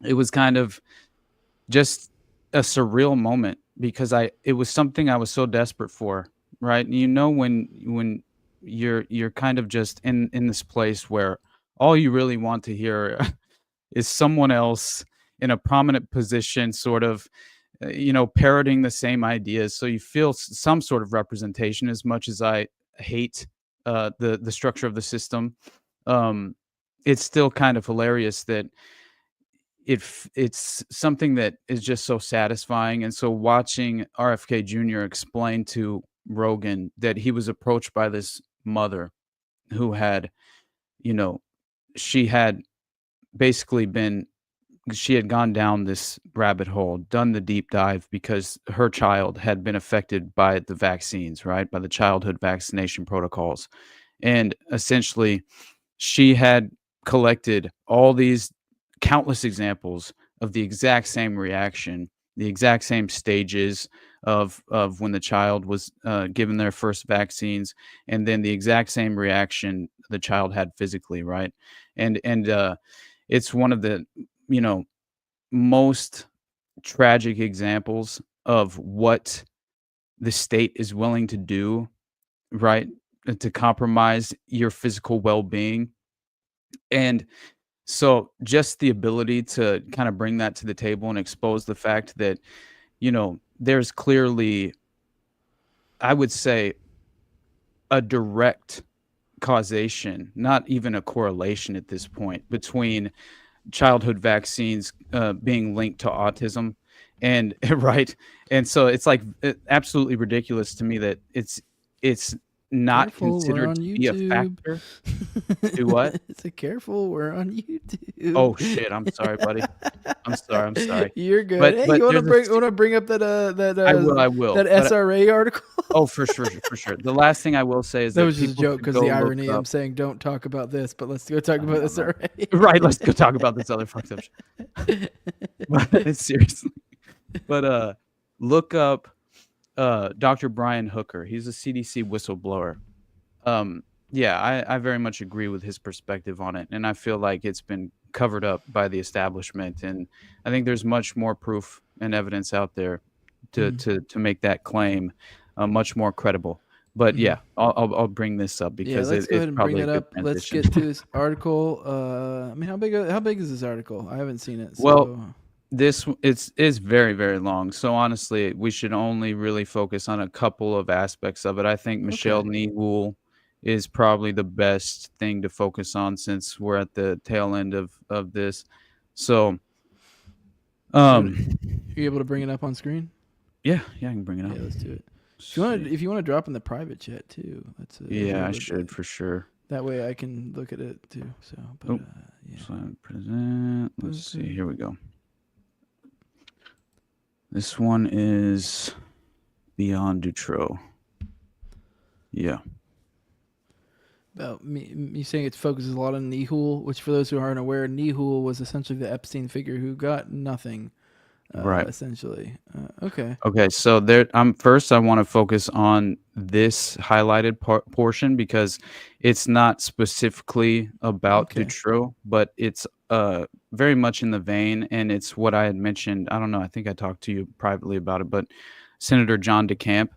it was kind of just a surreal moment, because it was something I was so desperate for, right? When you're kind of just in this place where all you really want to hear is someone else in a prominent position, sort of, parroting the same ideas. So you feel some sort of representation. As much as I hate the structure of the system, it's still kind of hilarious that it's something that is just so satisfying. And so watching RFK Jr. explain to Rogan that he was approached by this mother who had, she had basically she had gone down this rabbit hole, done the deep dive because her child had been affected by the vaccines, right? By the childhood vaccination protocols. And essentially, she had collected all these countless examples of the exact same reaction, the exact same stages of when the child was given their first vaccines, and then the exact same reaction the child had physically, right? And it's one of the most tragic examples of what the state is willing to do, right, to compromise your physical well-being. And so just the ability to kind of bring that to the table and expose the fact that, there's clearly, I would say, a direct causation, not even a correlation at this point, between childhood vaccines being linked to autism. And right. And so it's like absolutely ridiculous to me that it's not considered to be a factor. Do what?
It's a careful. We're on YouTube.
Oh shit! I'm sorry, buddy. I'm sorry.
You're good. But, hey, you want to bring up that
I will.
That SRA article?
Oh, for sure. The last thing I will say is
that was just a joke because the irony. I'm saying don't talk about this, but let's go talk about SRA.
Right. Let's go talk about this other fucked up shit. But, seriously. But look up Dr. Brian Hooker. He's a CDC whistleblower. I very much agree with his perspective on it, and I feel like it's been covered up by the establishment, and I think there's much more proof and evidence out there to make that claim much more credible. But I'll bring this up because
let's go ahead and bring it up. Let's get to this article. How big is this article? I haven't seen it. So.
Well, this is very, very long. So honestly, we should only really focus on a couple of aspects of it. I think Michel Nihoul is probably the best thing to focus on since we're at the tail end of this. So,
are you able to bring it up on screen?
Yeah, I can bring it up.
Yeah, let's do it. If you want to drop in the private chat too,
I should for sure.
That way I can look at it too. So, but
present. Let's see. Here we go. This one is Beyond Dutroux. Yeah.
About me saying it focuses a lot on Nihoul, which for those who aren't aware, Nihoul was essentially the Epstein figure who got nothing. Right. Essentially. Okay.
So there. First, I want to focus on this highlighted portion because it's not specifically about Dutroux, but it's very much in the vein, and it's what I had mentioned. I don't know. I think I talked to you privately about it, but Senator John DeCamp,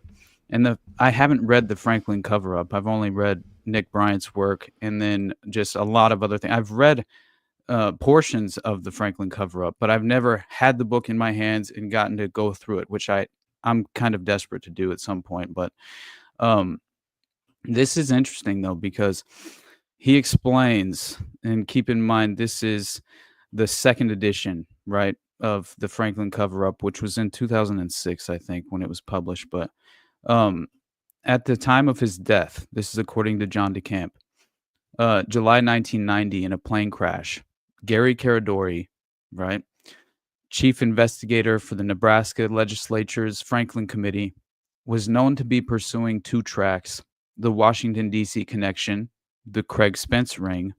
and I haven't read the Franklin cover-up. I've only read Nick Bryant's work, and then just a lot of other things. I've read portions of the Franklin cover-up, but I've never had the book in my hands and gotten to go through it, which I'm kind of desperate to do at some point. But this is interesting though, because he explains, and keep in mind this is the second edition, right, of the Franklin cover-up, which was in 2006, I think, when it was published. But at the time of his death, this is according to John DeCamp, July 1990, in a plane crash, Gary Caradori, right, chief investigator for the Nebraska legislature's Franklin Committee, was known to be pursuing two tracks: the Washington, D.C. connection, the Craig Spence ring,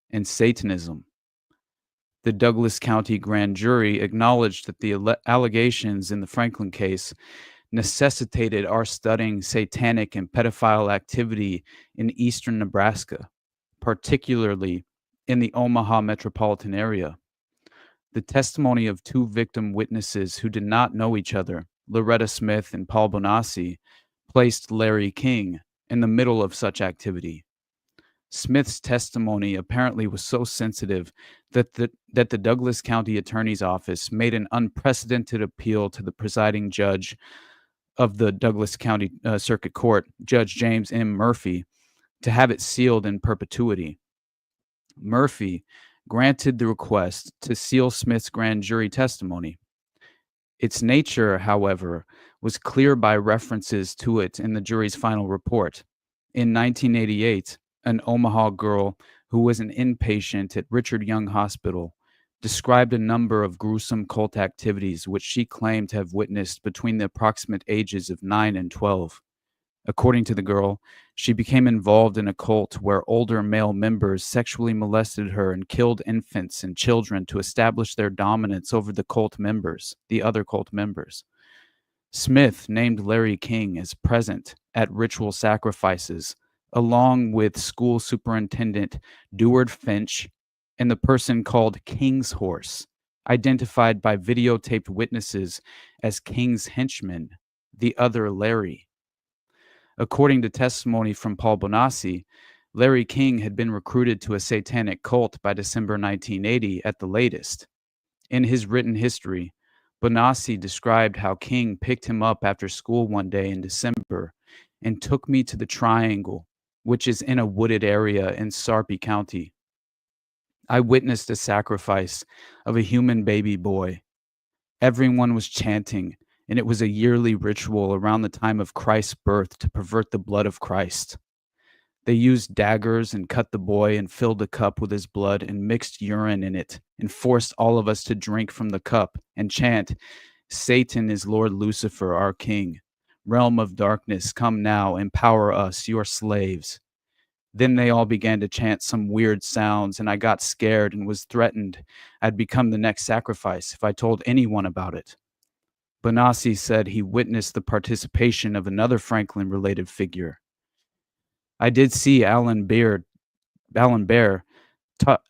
and Satanism. The Douglas County grand jury acknowledged that the allegations in the Franklin case necessitated our studying satanic and pedophile activity in eastern Nebraska, particularly in the Omaha metropolitan area. The testimony of two victim witnesses who did not know each other, Loretta Smith and Paul Bonassi, placed Larry King in the middle of such activity. Smith's testimony apparently was so sensitive that the Douglas County Attorney's Office made an unprecedented appeal to the presiding judge of the Douglas County Circuit Court, Judge James M. Murphy, to have it sealed in perpetuity. Murphy, granted the request to seal Smith's grand jury testimony. Its nature, however, was clear by references to it in the jury's final report. In 1988, an Omaha girl who was an inpatient at Richard Young Hospital described a number of gruesome cult activities which she claimed to have witnessed between the approximate ages of 9 and 12. According to the girl, she became involved in a cult where older male members sexually molested her and killed infants and children to establish their dominance over the other cult members. Smith named Larry King as present at ritual sacrifices, along with school superintendent Deward Finch and the person called King's Horse, identified by videotaped witnesses as King's henchman, the other Larry. According to testimony from Paul Bonacci, Larry King had been recruited to a satanic cult by December 1980 at the latest. In his written history, Bonacci described how King picked him up after school one day in December and took me to the Triangle, which is in a wooded area in Sarpy County. I witnessed a sacrifice of a human baby boy. Everyone was chanting, and it was a yearly ritual around the time of Christ's birth to pervert the blood of Christ. They used daggers and cut the boy and filled the cup with his blood and mixed urine in it and forced all of us to drink from the cup and chant, "Satan is Lord Lucifer, our king. Realm of darkness, come now, empower us, your slaves." Then they all began to chant some weird sounds, and I got scared and was threatened I'd become the next sacrifice if I told anyone about it. Bonacci said he witnessed the participation of another Franklin-related figure. I did see Alan Baer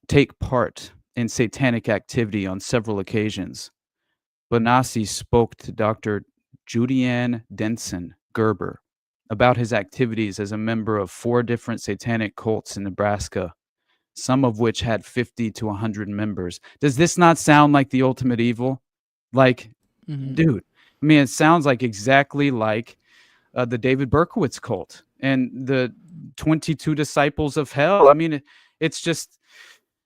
take part in satanic activity on several occasions. Bonacci spoke to Dr. Julianne Denson Gerber about his activities as a member of 4 different satanic cults in Nebraska, some of which had 50 to 100 members. Does this not sound like the ultimate evil? Like, dude, I mean, it sounds like exactly like the David Berkowitz cult and the 22 Disciples of Hell. I mean, it's just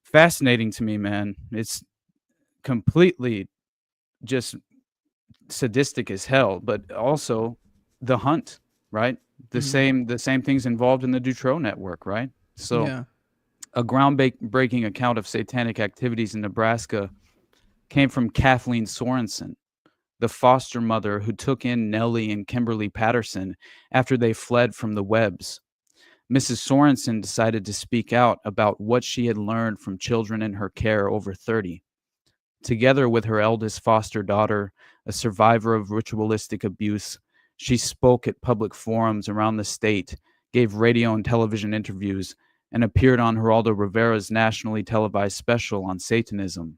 fascinating to me, man. It's completely just sadistic as hell, but also the hunt, right? The same things involved in the Dutroux network, right? So
Yeah.
a groundbreaking account of satanic activities in Nebraska came from Kathleen Sorensen, the foster mother who took in Nellie and Kimberly Patterson after they fled from the Webbs. Mrs. Sorensen decided to speak out about what she had learned from children in her care over 30. Together with her eldest foster daughter, a survivor of ritualistic abuse, she spoke at public forums around the state, gave radio and television interviews, and appeared on Geraldo Rivera's nationally televised special on Satanism.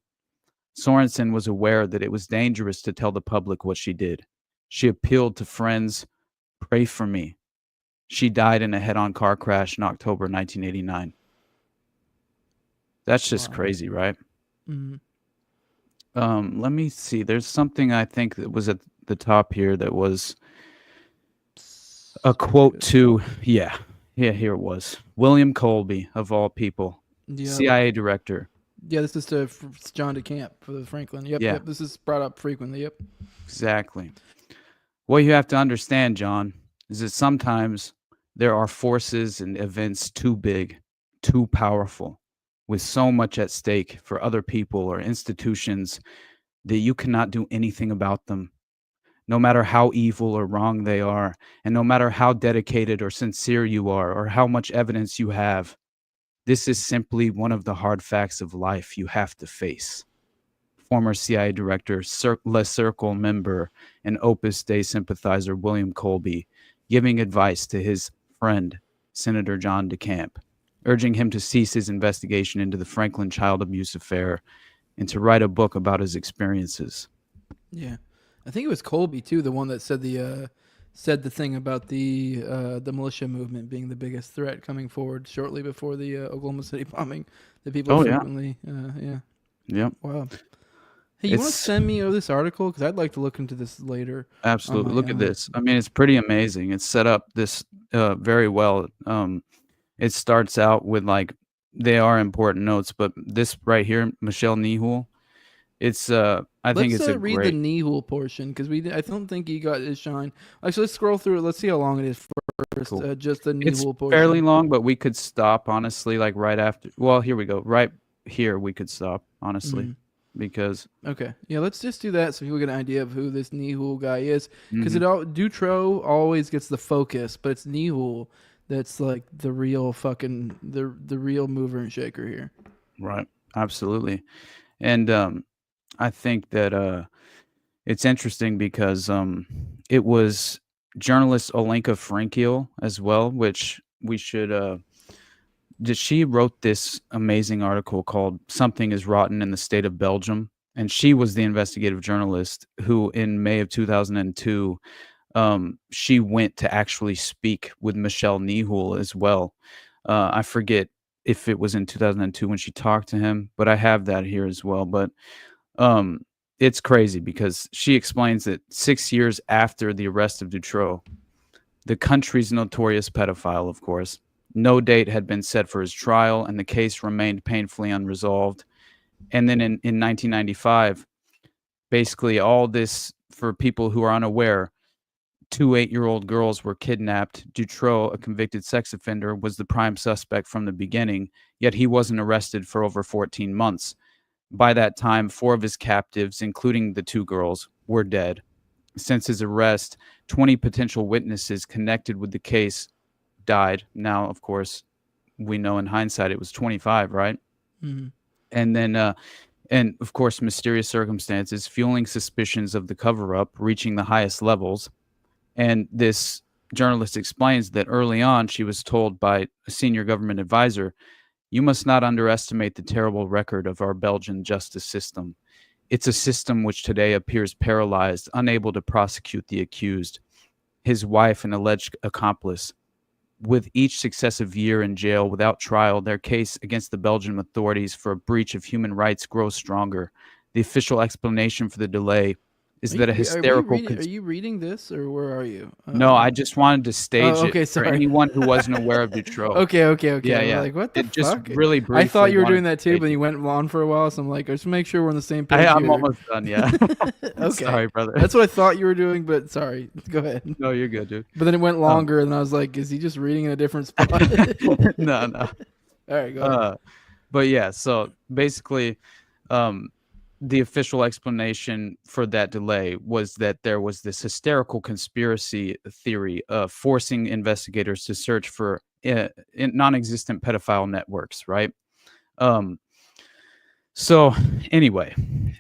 Sorensen was aware that it was dangerous to tell the public what she did. She appealed to friends, "Pray for me." She died in a head-on car crash in October 1989. That's just crazy, right? Let me see. There's something I think that was at the top here that was a quote to, here it was. William Colby, of all people, CIA director.
Yeah, this is to John DeCamp for the Franklin. Yep, this is brought up frequently. Yep.
Exactly. What you have to understand, John, is that sometimes there are forces and events too big, too powerful, with so much at stake for other people or institutions that you cannot do anything about them, no matter how evil or wrong they are, and no matter how dedicated or sincere you are, or how much evidence you have. This is simply one of the hard facts of life you have to face. Former CIA director, Les Circle member, and Opus Dei sympathizer William Colby, giving advice to his friend, Senator John DeCamp, urging him to cease his investigation into the Franklin child abuse affair and to write a book about his experiences.
Yeah. I think it was Colby, too, the one that said the thing about the militia movement being the biggest threat coming forward shortly before the Oklahoma City bombing. The people frequently,
Yep.
Wow. Hey, you want to send me this article? Because I'd like to look into this later.
Absolutely. Look at this. I mean, it's pretty amazing. It's set up this very well. It starts out with like they are important notes, but this right here, Michel Nihoul, it's I think it's a
read
great.
the Nihoul portion because I don't think he got his shine. Actually, let's scroll through it. Let's see how long it is first.
Cool.
Just the
It's
Nihoul portion.
fairly long, but we could stop honestly, like right after. Well, here we go. Right here, we could stop honestly, because
okay, yeah, let's just do that so people get an idea of who this Nihoul guy is. Because Dutroux always gets the focus, but it's Nihoul that's like the real fucking the real mover and shaker here.
Right. Absolutely. And I think that it's interesting because it was journalist Olenka Frankiel as well, which we should she wrote this amazing article called "Something is Rotten in the State of Belgium," and she was the investigative journalist who in May of 2002 she went to actually speak with Michel Nihoul as well. I forget if it was in 2002 when she talked to him, but I have that here as well. But it's crazy because she explains that 6 years after the arrest of Dutroux, the country's notorious pedophile, of course, no date had been set for his trial, and the case remained painfully unresolved. And then in 1995, basically all this, for people who are unaware, 2 8-year-old girls were kidnapped. Dutroux, a convicted sex offender, was the prime suspect from the beginning, yet he wasn't arrested for over 14 months. By that time, 4 of his captives, including the 2 girls, were dead. Since his arrest, 20 potential witnesses connected with the case died. Now, of course, we know in hindsight it was 25, right?
Mm-hmm.
And then, and of course, mysterious circumstances fueling suspicions of the cover-up reaching the highest levels. And this journalist explains that early on, she was told by a senior government advisor, "You must not underestimate the terrible record of our Belgian justice system. It's a system which today appears paralyzed, unable to prosecute the accused, his wife and alleged accomplice. With each successive year in jail without trial, their case against the Belgian authorities for a breach of human rights grows stronger. The official explanation for the delay is that a hysterical..."
Are you reading this, or where are you?
No, I just wanted to stage
okay,
it
sorry.
for anyone who wasn't aware of Dutroux.
Okay.
Yeah.
Like, what the fuck?
Just really briefly.
I thought you were doing that too, but you went on for a while, so I'm like, just make sure we're on the same page.
I'm almost done, yeah.
Okay.
Sorry, brother.
That's what I thought you were doing, but sorry. Go ahead.
No, you're good, dude.
But then it went longer, and I was like, is he just reading in a different spot?
No.
All right, go ahead.
But yeah, so basically, the official explanation for that delay was that there was this hysterical conspiracy theory forcing investigators to search for non-existent pedophile networks, right? So anyway,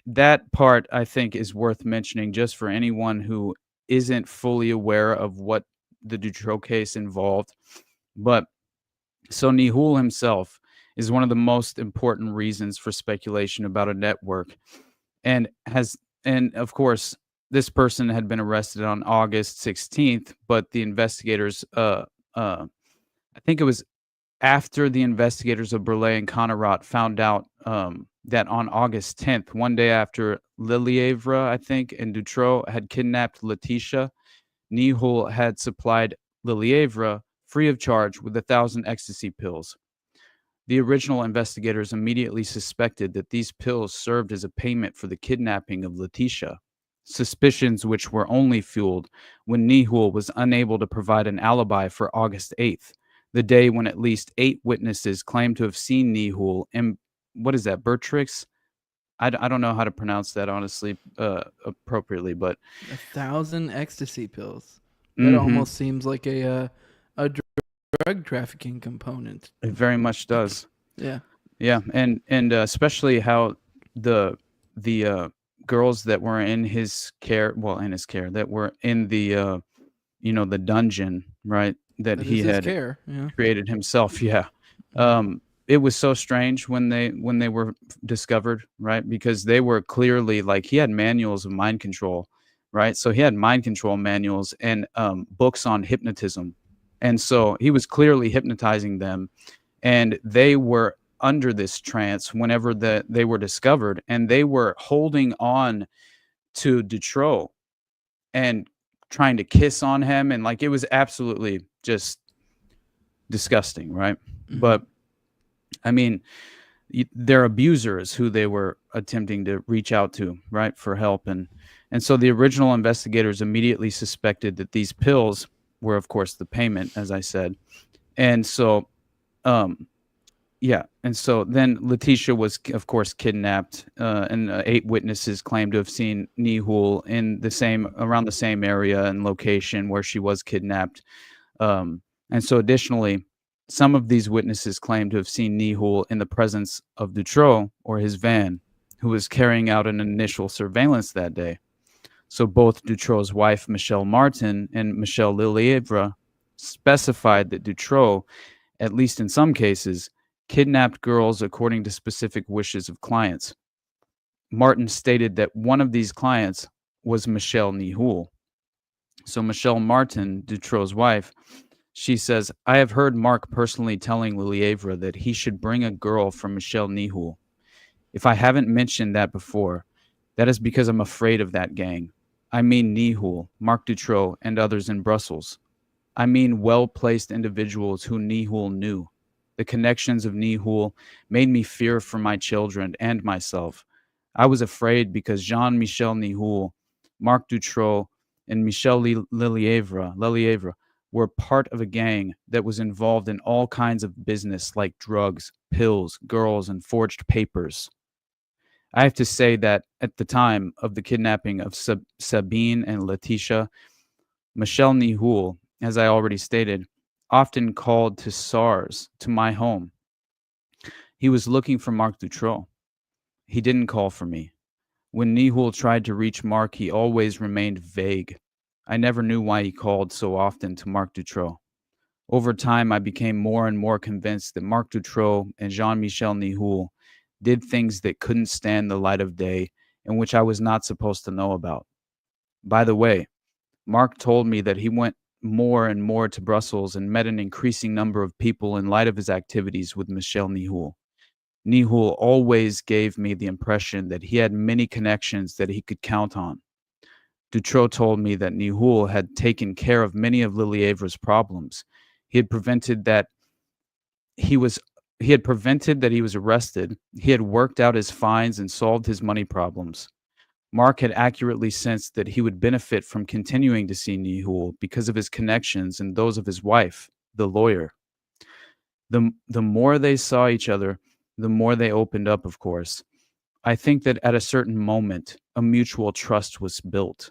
that part I think is worth mentioning just for anyone who isn't fully aware of what the Dutroux case involved. But so Nihoul himself is one of the most important reasons for speculation about a network, and of course this person had been arrested on August 16th, but the investigators I think it was after the investigators of Burley and Connerat found out that on August 10th, one day after Lelièvre, I think, and Dutroux had kidnapped Letitia, Nihoul had supplied Lelièvre free of charge with 1,000 ecstasy pills. The original investigators immediately suspected that these pills served as a payment for the kidnapping of Letitia, suspicions which were only fueled when Nihoul was unable to provide an alibi for August 8th, the day when at least 8 witnesses claimed to have seen Nihoul in, what is that, Bertrix? I don't know how to pronounce that, honestly, appropriately, but
1,000 ecstasy pills. That almost seems like a drug trafficking component.
It very much does.
Yeah.
And especially how the girls that were in his care, that were in the the dungeon, right, that he had created himself. It was so strange when they were discovered, right, because they were clearly, like, he had manuals of mind control, right? So he had mind control manuals and books on hypnotism. And so he was clearly hypnotizing them, and they were under this trance whenever they were discovered, and they were holding on to Dutroux and trying to kiss on him, and like, it was absolutely just disgusting, right? But I mean, they're abusers who they were attempting to reach out to, right, for help. And so the original investigators immediately suspected that these pills were, of course, the payment, as I said. And so, and so then Letitia was, of course, kidnapped, and 8 witnesses claimed to have seen Nihoul in around the same area and location where she was kidnapped. And so additionally, some of these witnesses claimed to have seen Nihoul in the presence of Dutroux or his van, who was carrying out an initial surveillance that day. So both Dutroux's wife, Michelle Martin, and Michel Lelièvre specified that Dutroux, at least in some cases, kidnapped girls according to specific wishes of clients. Martin stated that one of these clients was Michel Nihoul. So Michelle Martin, Dutroux's wife, she says, I have heard Mark personally telling Lelièvre that he should bring a girl from Michel Nihoul. If I haven't mentioned that before, that is because I'm afraid of that gang. I mean Nihoul, Mark Dutroux, and others in Brussels. I mean well-placed individuals who Nihoul knew. The connections of Nihoul made me fear for my children and myself. I was afraid because Jean-Michel Nihoul, Mark Dutroux, and Michel Lelièvre were part of a gang that was involved in all kinds of business like drugs, pills, girls, and forged papers. I have to say that at the time of the kidnapping of Sabine and Letitia, Michel Nihoul, as I already stated, often called to SARS, to my home. He was looking for Mark Dutroux. He didn't call for me. When Nihoul tried to reach Mark, he always remained vague. I never knew why he called so often to Mark Dutroux. Over time, I became more and more convinced that Mark Dutroux and Jean-Michel Nihoul did things that couldn't stand the light of day and which I was not supposed to know about. By the way, Mark told me that he went more and more to Brussels and met an increasing number of people in light of his activities with Michel Nihoul. Nihoul always gave me the impression that he had many connections that he could count on. Dutroux told me that Nihoul had taken care of many of Lelièvre's problems. He had prevented that he was arrested. He had worked out his fines and solved his money problems. Mark had accurately sensed that he would benefit from continuing to see Nihoul because of his connections and those of his wife, the lawyer. The more they saw each other, the more they opened up, of course. I think that at a certain moment, a mutual trust was built.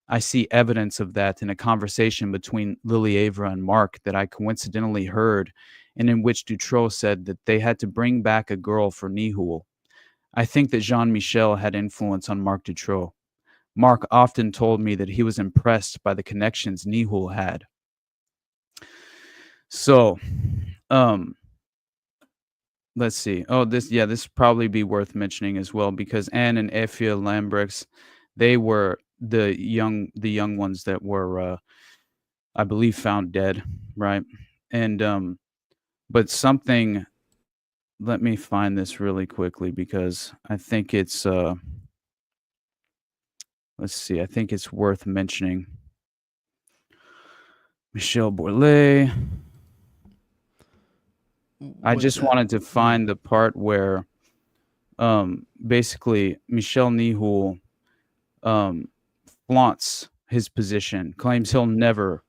I see evidence of that in a conversation between Lelièvre and Mark that I coincidentally heard, and in which Dutroux said that they had to bring back a girl for Nihoul. I think that Jean-Michel had influence on Mark Dutroux. Mark often told me that he was impressed by the connections Nihoul had. So, let's see. Oh, this probably be worth mentioning as well, because Anne and Effia Lambrechts, they were the young ones that were, I believe, found dead, right? And but something. Let me find this really quickly because I think it's let's see. I think it's worth mentioning. Michel Bourlet. I just wanted to find the part where basically Michel Nihoul flaunts his position, claims he'll never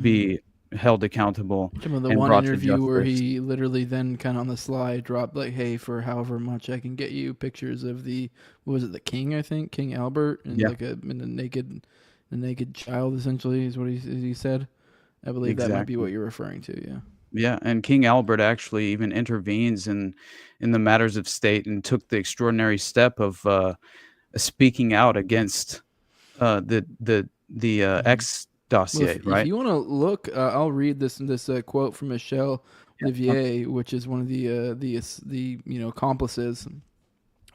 be held accountable.
Some of the one interview where he literally then kind of on the slide dropped like, hey, for however much I can get you pictures of the, what was it, the king, I think, King Albert, and like a naked child, essentially, is what he said. I believe that might be what you're referring to, yeah.
Yeah, and King Albert actually even intervenes in the matters of state and took the extraordinary step of speaking out against the X dossier, right?
If you want to look, I'll read this quote from Michel Nihoul, which is one of the accomplices.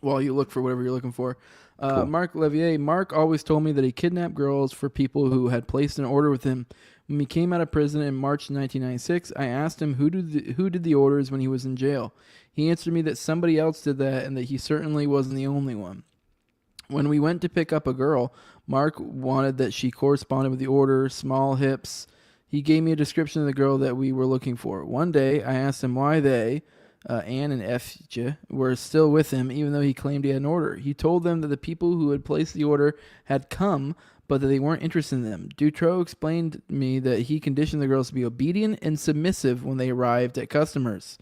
While you look for whatever you're looking for, cool. Marc Levier. Mark always told me that he kidnapped girls for people who had placed an order with him. When he came out of prison in March 1996, I asked him who did the orders when he was in jail. He answered me that somebody else did that and that he certainly wasn't the only one. When we went to pick up a girl, Mark wanted that she corresponded with the order, small hips. He gave me a description of the girl that we were looking for. One day, I asked him why they, Anne and F.J. were still with him, even though he claimed he had an order. He told them that the people who had placed the order had come, but that they weren't interested in them. Dutroux explained to me that he conditioned the girls to be obedient and submissive when they arrived at customers.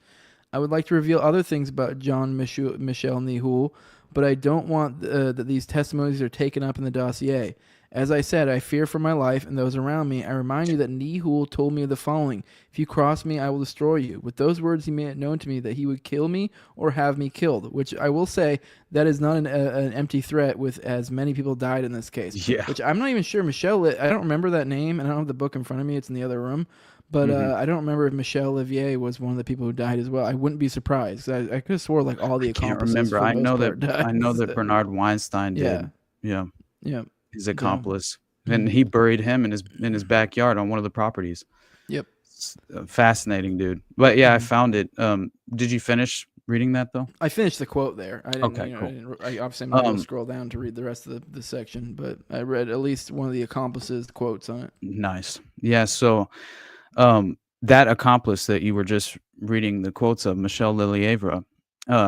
I would like to reveal other things about John Michel Nihoul, but I don't want that these testimonies are taken up in the dossier. As I said, I fear for my life and those around me. I remind you that Nihoul told me the following: if you cross me, I will destroy you. With those words, he made it known to me that he would kill me or have me killed, which I will say that is not an empty threat, with as many people died in this case.
Yeah.
Which I'm not even sure. Michel, I don't remember that name, and I don't have the book in front of me. It's in the other room. But I don't remember if Michel Olivier was one of the people who died as well. I wouldn't be surprised. I could have swore like all the accomplices.
Can't remember.
I
know that Bernard Weinstein did.
Yeah.
His accomplice. And he buried him in his backyard on one of the properties.
Yep.
Fascinating, dude. But yeah, I found it. Did you finish reading that though?
I finished the quote there. I didn't,
cool.
I obviously I'm not going to scroll down to read the rest of the section, but I read at least one of the accomplices' quotes on it.
Nice. Yeah. So, that accomplice that you were just reading the quotes of, Michel Lelievre,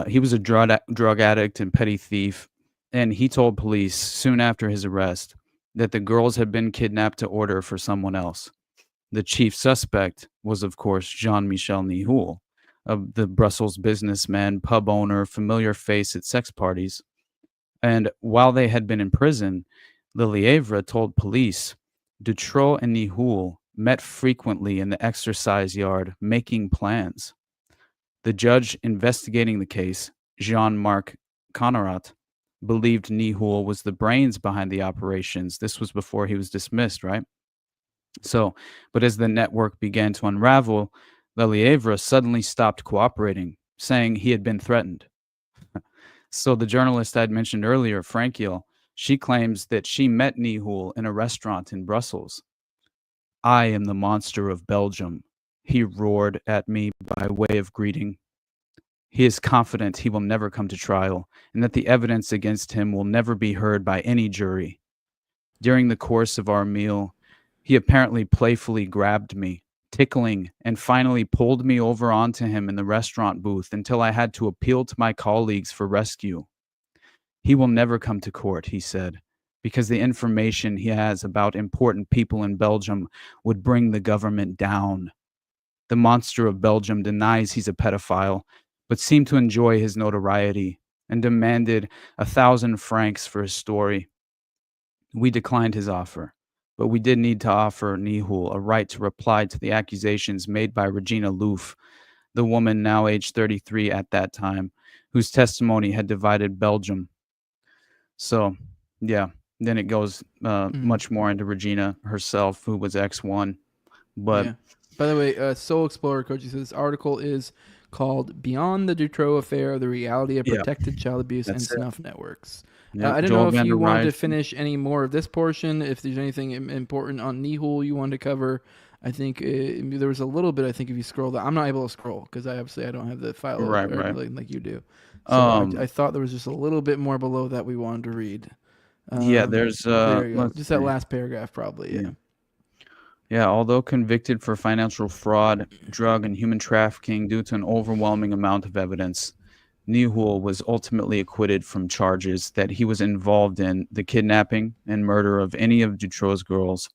he was a drug addict and petty thief, and he told police soon after his arrest that the girls had been kidnapped to order for someone else. The chief suspect was, of course, Jean-Michel Nihoul, the Brussels businessman, pub owner, familiar face at sex parties. And while they had been in prison, Lelievre told police Dutroux and Nihoul met frequently in the exercise yard making plans. The judge investigating the case, Jean-Marc Connerat, believed Nihoul was the brains behind the operations. This was before he was dismissed, right? So, but as the network began to unravel, Lelievre suddenly stopped cooperating, saying he had been threatened. So the journalist I'd mentioned earlier, Frankiel, she claims that she met Nihoul in a restaurant in Brussels. "I am the monster of Belgium," he roared at me by way of greeting. He is confident he will never come to trial, and that the evidence against him will never be heard by any jury. During the course of our meal, he apparently playfully grabbed me, tickling, and finally pulled me over onto him in the restaurant booth until I had to appeal to my colleagues for rescue. He will never come to court, he said, because the information he has about important people in Belgium would bring the government down. The monster of Belgium denies he's a pedophile, but seemed to enjoy his notoriety and demanded 1,000 francs for his story. We declined his offer, but we did need to offer Nihoul a right to reply to the accusations made by Regina Louf, the woman now aged 33 at that time, whose testimony had divided Belgium. So, yeah, then it goes much more into Regina herself, who was X1. But
yeah. By the way, Soul Explorer Coach says this article is called "Beyond the Dutroux Affair: The Reality of Protected Child Abuse and Snuff Networks." I don't know if you wanted to finish any more of this portion, if there's anything important on Nihoul you wanted to cover. I think there was a little bit, I think, if you scroll down. I'm not able to scroll because I don't have the file like you do. So I thought there was just a little bit more below that we wanted to read.
There's
there you go. Just that last paragraph probably.
Yeah, although convicted for financial fraud, drug, and human trafficking due to an overwhelming amount of evidence, Nihoul was ultimately acquitted from charges that he was involved in the kidnapping and murder of any of Dutroux's girls.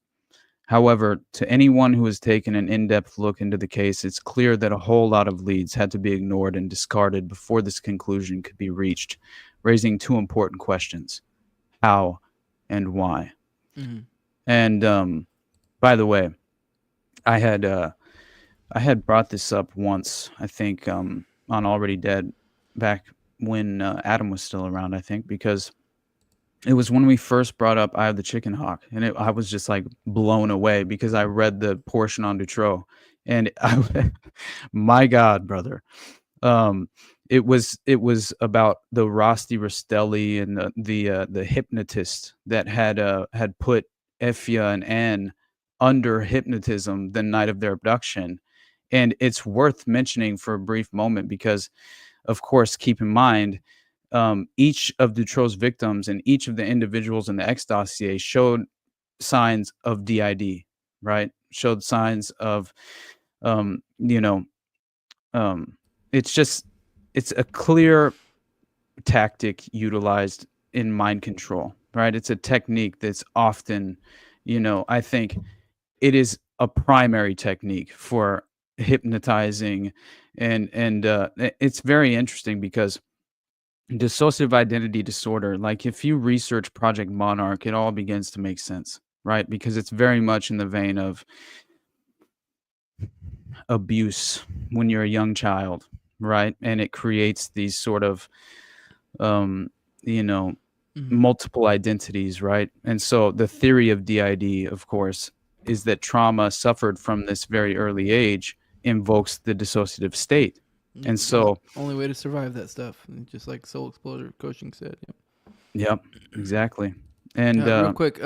However, to anyone who has taken an in-depth look into the case, it's clear that a whole lot of leads had to be ignored and discarded before this conclusion could be reached, raising two important questions: how and why. Mm-hmm. And by the way, I had brought this up once, I think, on Already Dead, back when Adam was still around, I think, because it was when we first brought up Eye of the Chicken Hawk, and I was just like blown away because I read the portion on Dutroux, and my God, brother, it was about the Rosti Rastelli and the hypnotist that had put Effia and Anne under hypnotism the night of their abduction. And it's worth mentioning for a brief moment because, of course, keep in mind, each of Dutroux's victims and each of the individuals in the X dossier showed signs of DID, right? Showed signs of, it's just it's a clear tactic utilized in mind control, right? It's a technique that's often, I think it is a primary technique for hypnotizing, and it's very interesting because dissociative identity disorder, like if you research Project Monarch, it all begins to make sense, right? Because it's very much in the vein of abuse when you're a young child, right? And it creates these sort of multiple identities, right? And so the theory of DID, of course, is that trauma suffered from this very early age invokes the dissociative state. And so
only way to survive that stuff, just like Soul Exploder coaching said.
Yep, exactly. And
real quick,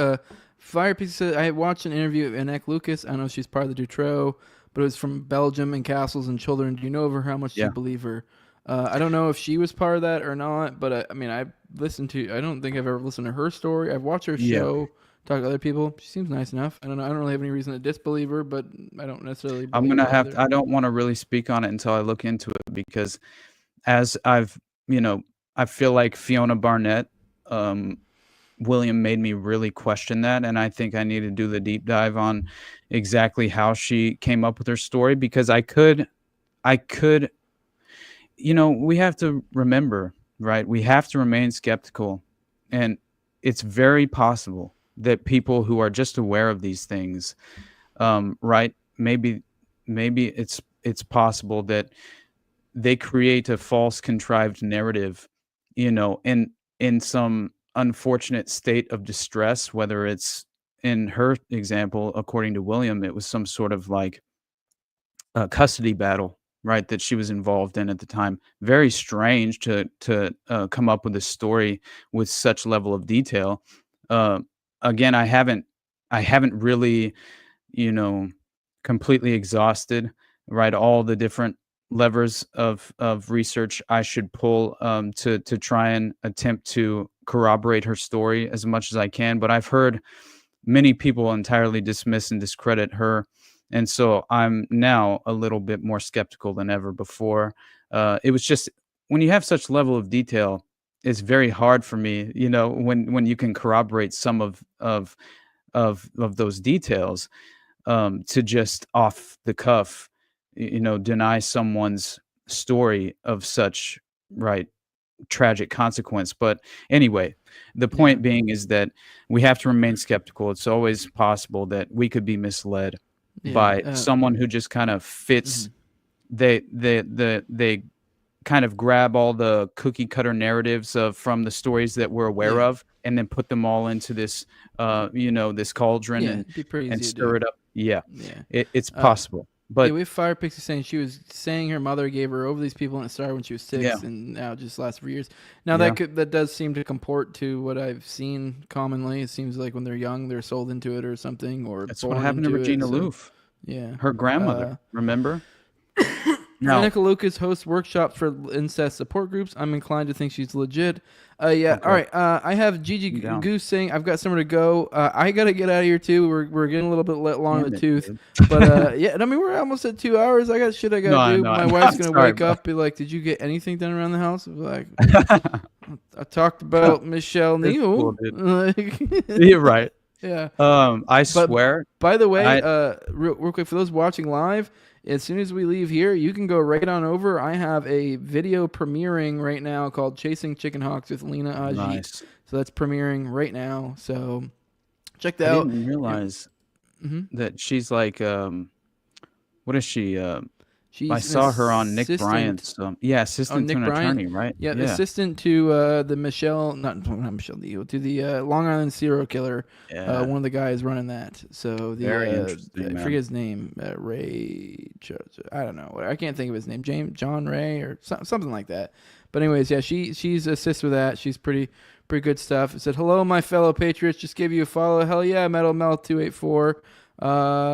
Fire Pizza said, I watched an interview of Annette Lucas. I don't know if she's part of the Dutroux, but it was from Belgium and Castles and Children. Do you know of her? How much do you believe her? I don't know if she was part of that or not, but I mean, I don't think I've ever listened to her story. I've watched her show, talk to other people. She seems nice enough. I don't know. I don't really have any reason to disbelieve her, but I don't necessarily believe
I don't want to really speak on it until I look into it, because as I feel like Fiona Barnett, William made me really question that, and I think I need to do the deep dive on exactly how she came up with her story, because I could we have to remember, right? We have to remain skeptical, and it's very possible that people who are just aware of these things, right? Maybe it's possible that they create a false contrived narrative, in some unfortunate state of distress, whether it's, in her example, according to William, it was some sort of like a custody battle, right, that she was involved in at the time. Very strange to come up with a story with such level of detail. Again, I haven't really, completely exhausted, right, all the different levers of research I should pull to try and attempt to corroborate her story as much as I can. But I've heard many people entirely dismiss and discredit her, and so I'm now a little bit more skeptical than ever before. It was just, when you have such level of detail, it's very hard for me, when you can corroborate some of those details, to just off the cuff, deny someone's story of such, right, tragic consequence. But anyway, the point being is that we have to remain skeptical. It's always possible that we could be misled by someone who just kind of fits. They kind of grab all the cookie cutter narratives from the stories that we're aware of, and then put them all into this this cauldron and stir it up. It's possible. But
we have Fire Pixie saying she was saying her mother gave her over these people, and it started when she was 6, and now just lasts for years. Now that does seem to comport to what I've seen commonly. It seems like when they're young, they're sold into it or something, or
that's what happened to Regina Louf. Her grandmother. Remember?
No. Monica Lucas hosts workshops for incest support groups. I'm inclined to think she's legit. Okay. All right. I have Gigi Goose saying I've got somewhere to go. I got to get out of here too. We're getting a little bit long in the tooth. Dude. But I mean, we're almost at 2 hours. I got shit I got to do. My wife's going to wake up, be like, did you get anything done around the house? I'm like, I talked about Michel Nihoul.
Cool, you're right.
Yeah.
I swear.
By the way, real quick, for those watching live, as soon as we leave here, you can go right on over. I have a video premiering right now called Chasing Chicken Hawks with Lena Ajit. Nice. So that's premiering right now. So check that out.
I didn't realize that she's like, what is she? I saw her on Nick Bryant's. Assistant to an attorney, right?
Yeah, assistant to the not Michel Nihoul, to the Long Island serial killer. Yeah. One of the guys running that. So
very interesting.
I forget his name. Ray. I don't know. I can't think of his name. John Ray or something like that. But anyways, she's assist with that. She's pretty good stuff. It said, "Hello, my fellow patriots. Just give you a follow. Hell yeah, Metal Mel 284.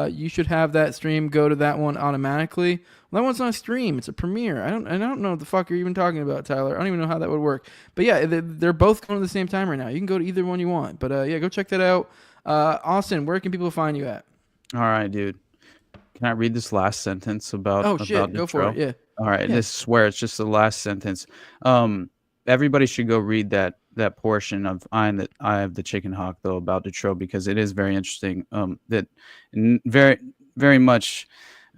You should have that stream go to that one automatically." Well, that one's not a stream; it's a premiere. I don't know what the fuck you're even talking about, Tyler. I don't even know how that would work. But yeah, they're both going at the same time right now. You can go to either one you want. But go check that out. Austin, where can people find you at?
All right, dude. Can I read this last sentence about
Oh shit,
about
go for it.
Dutroux?
Yeah.
All right,
Yeah.
this is where it's just the last sentence. Everybody should go read that portion of Eye of the Chicken Hawk though about Dutroux, because it is very interesting. Very very much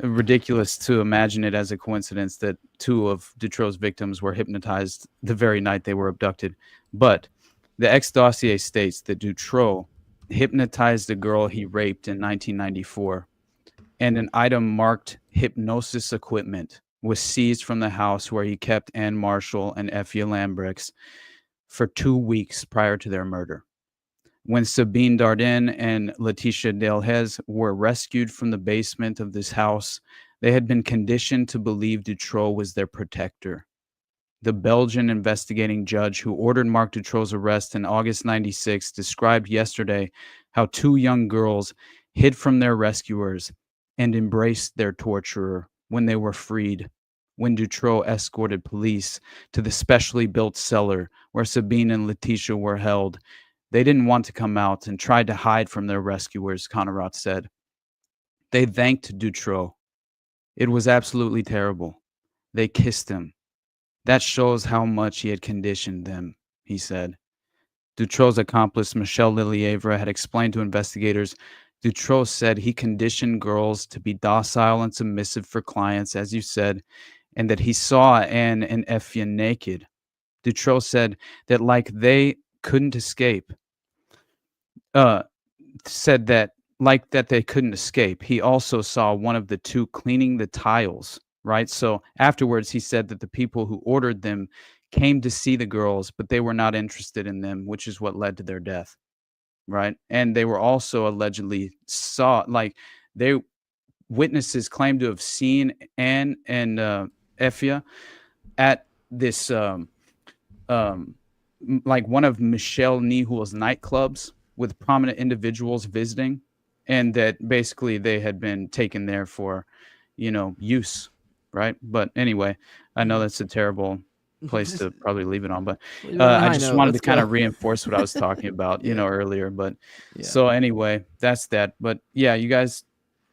ridiculous to imagine it as a coincidence that 2 of Dutroux's victims were hypnotized the very night they were abducted. But the X dossier states that Dutroux hypnotized a girl he raped in 1994, and an item marked hypnosis equipment was seized from the house where he kept Ann Marshall and Effia Lambrex for 2 weeks prior to their murder. When Sabine Dardenne and Letitia Delhez were rescued from the basement of this house, they had been conditioned to believe Dutroux was their protector. The Belgian investigating judge who ordered Marc Dutroux's arrest in August 96 described yesterday how 2 young girls hid from their rescuers and embraced their torturer when they were freed. When Dutroux escorted police to the specially built cellar where Sabine and Letitia were held, they didn't want to come out and tried to hide from their rescuers, Conrad said. They thanked Dutroux. It was absolutely terrible. They kissed him. That shows how much he had conditioned them, he said. Dutroux's accomplice, Michel Lilievre, had explained to investigators, Dutroux said he conditioned girls to be docile and submissive for clients, as you said, and that he saw Anne and Effia naked. Dutroux said that they couldn't escape. Said that they couldn't escape. He also saw one of the 2 cleaning the tiles, right? So afterwards, he said that the people who ordered them came to see the girls, but they were not interested in them, which is what led to their death, right? And they were also allegedly witnesses claimed to have seen Anne and Effia at this one of Michel Nihoul's nightclubs with prominent individuals visiting, and that basically they had been taken there for, use, right? But anyway, I know that's a terrible place to probably leave it on, but I just wanted to kind of reinforce what I was talking about, earlier. But so anyway, that's that. But yeah, you guys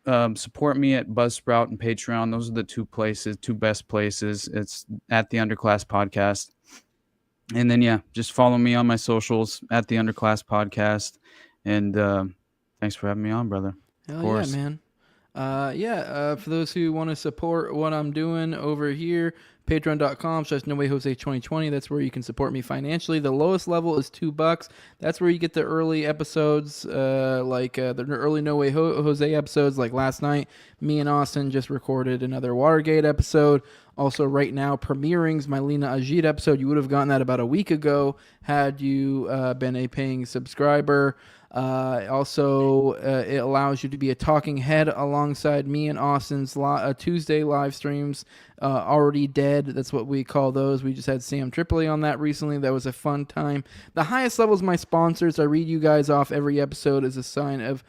support me at Buzzsprout and Patreon. Those are the 2 best places. It's at the Underclass Podcast. And then, just follow me on my socials at the Underclass Podcast. And thanks for having me on, brother.
Hell yeah, man. For those who want to support what I'm doing over here, patreon.com/NoWayJose2020. That's where you can support me financially. The lowest level is $2. That's where you get the early episodes, the early No Way Jose episodes. Like last night, me and Austin just recorded another Watergate episode. Also, right now, premiering's my Lena Ajit episode. You would have gotten that about a week ago had you been a paying subscriber. It allows you to be a talking head alongside me and Austin's Tuesday live streams. Already Dead, that's what we call those. We just had Sam Tripoli on that recently. That was a fun time. The highest level is my sponsors. I read you guys off every episode as a sign of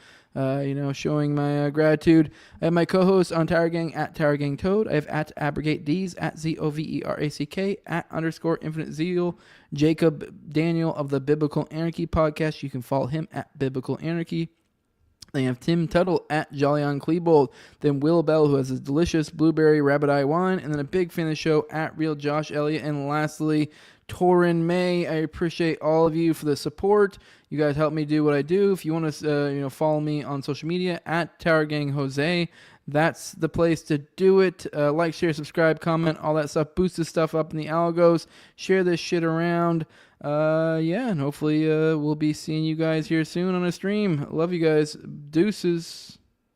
showing my gratitude. I have my co-host on Tower Gang at Tower Gang Toad. I have at Abrogate D's at ZOVERACK at _Infinite Zeal. Jacob Daniel of the Biblical Anarchy podcast. You can follow him at Biblical Anarchy. They have Tim Tuttle at Jolly on Klebold. Then Will Bell, who has a delicious blueberry rabbit eye wine. And then a big fan of the show at Real Josh Elliott. And lastly, Torin May. I appreciate all of you for the support. You guys help me do what I do. If you want to follow me on social media at Tower Gang Jose, that's the place to do it. Like, share, subscribe, comment, all that stuff. Boost this stuff up in the algos. Share this shit around. And hopefully we'll be seeing you guys here soon on a stream. Love you guys. Deuces.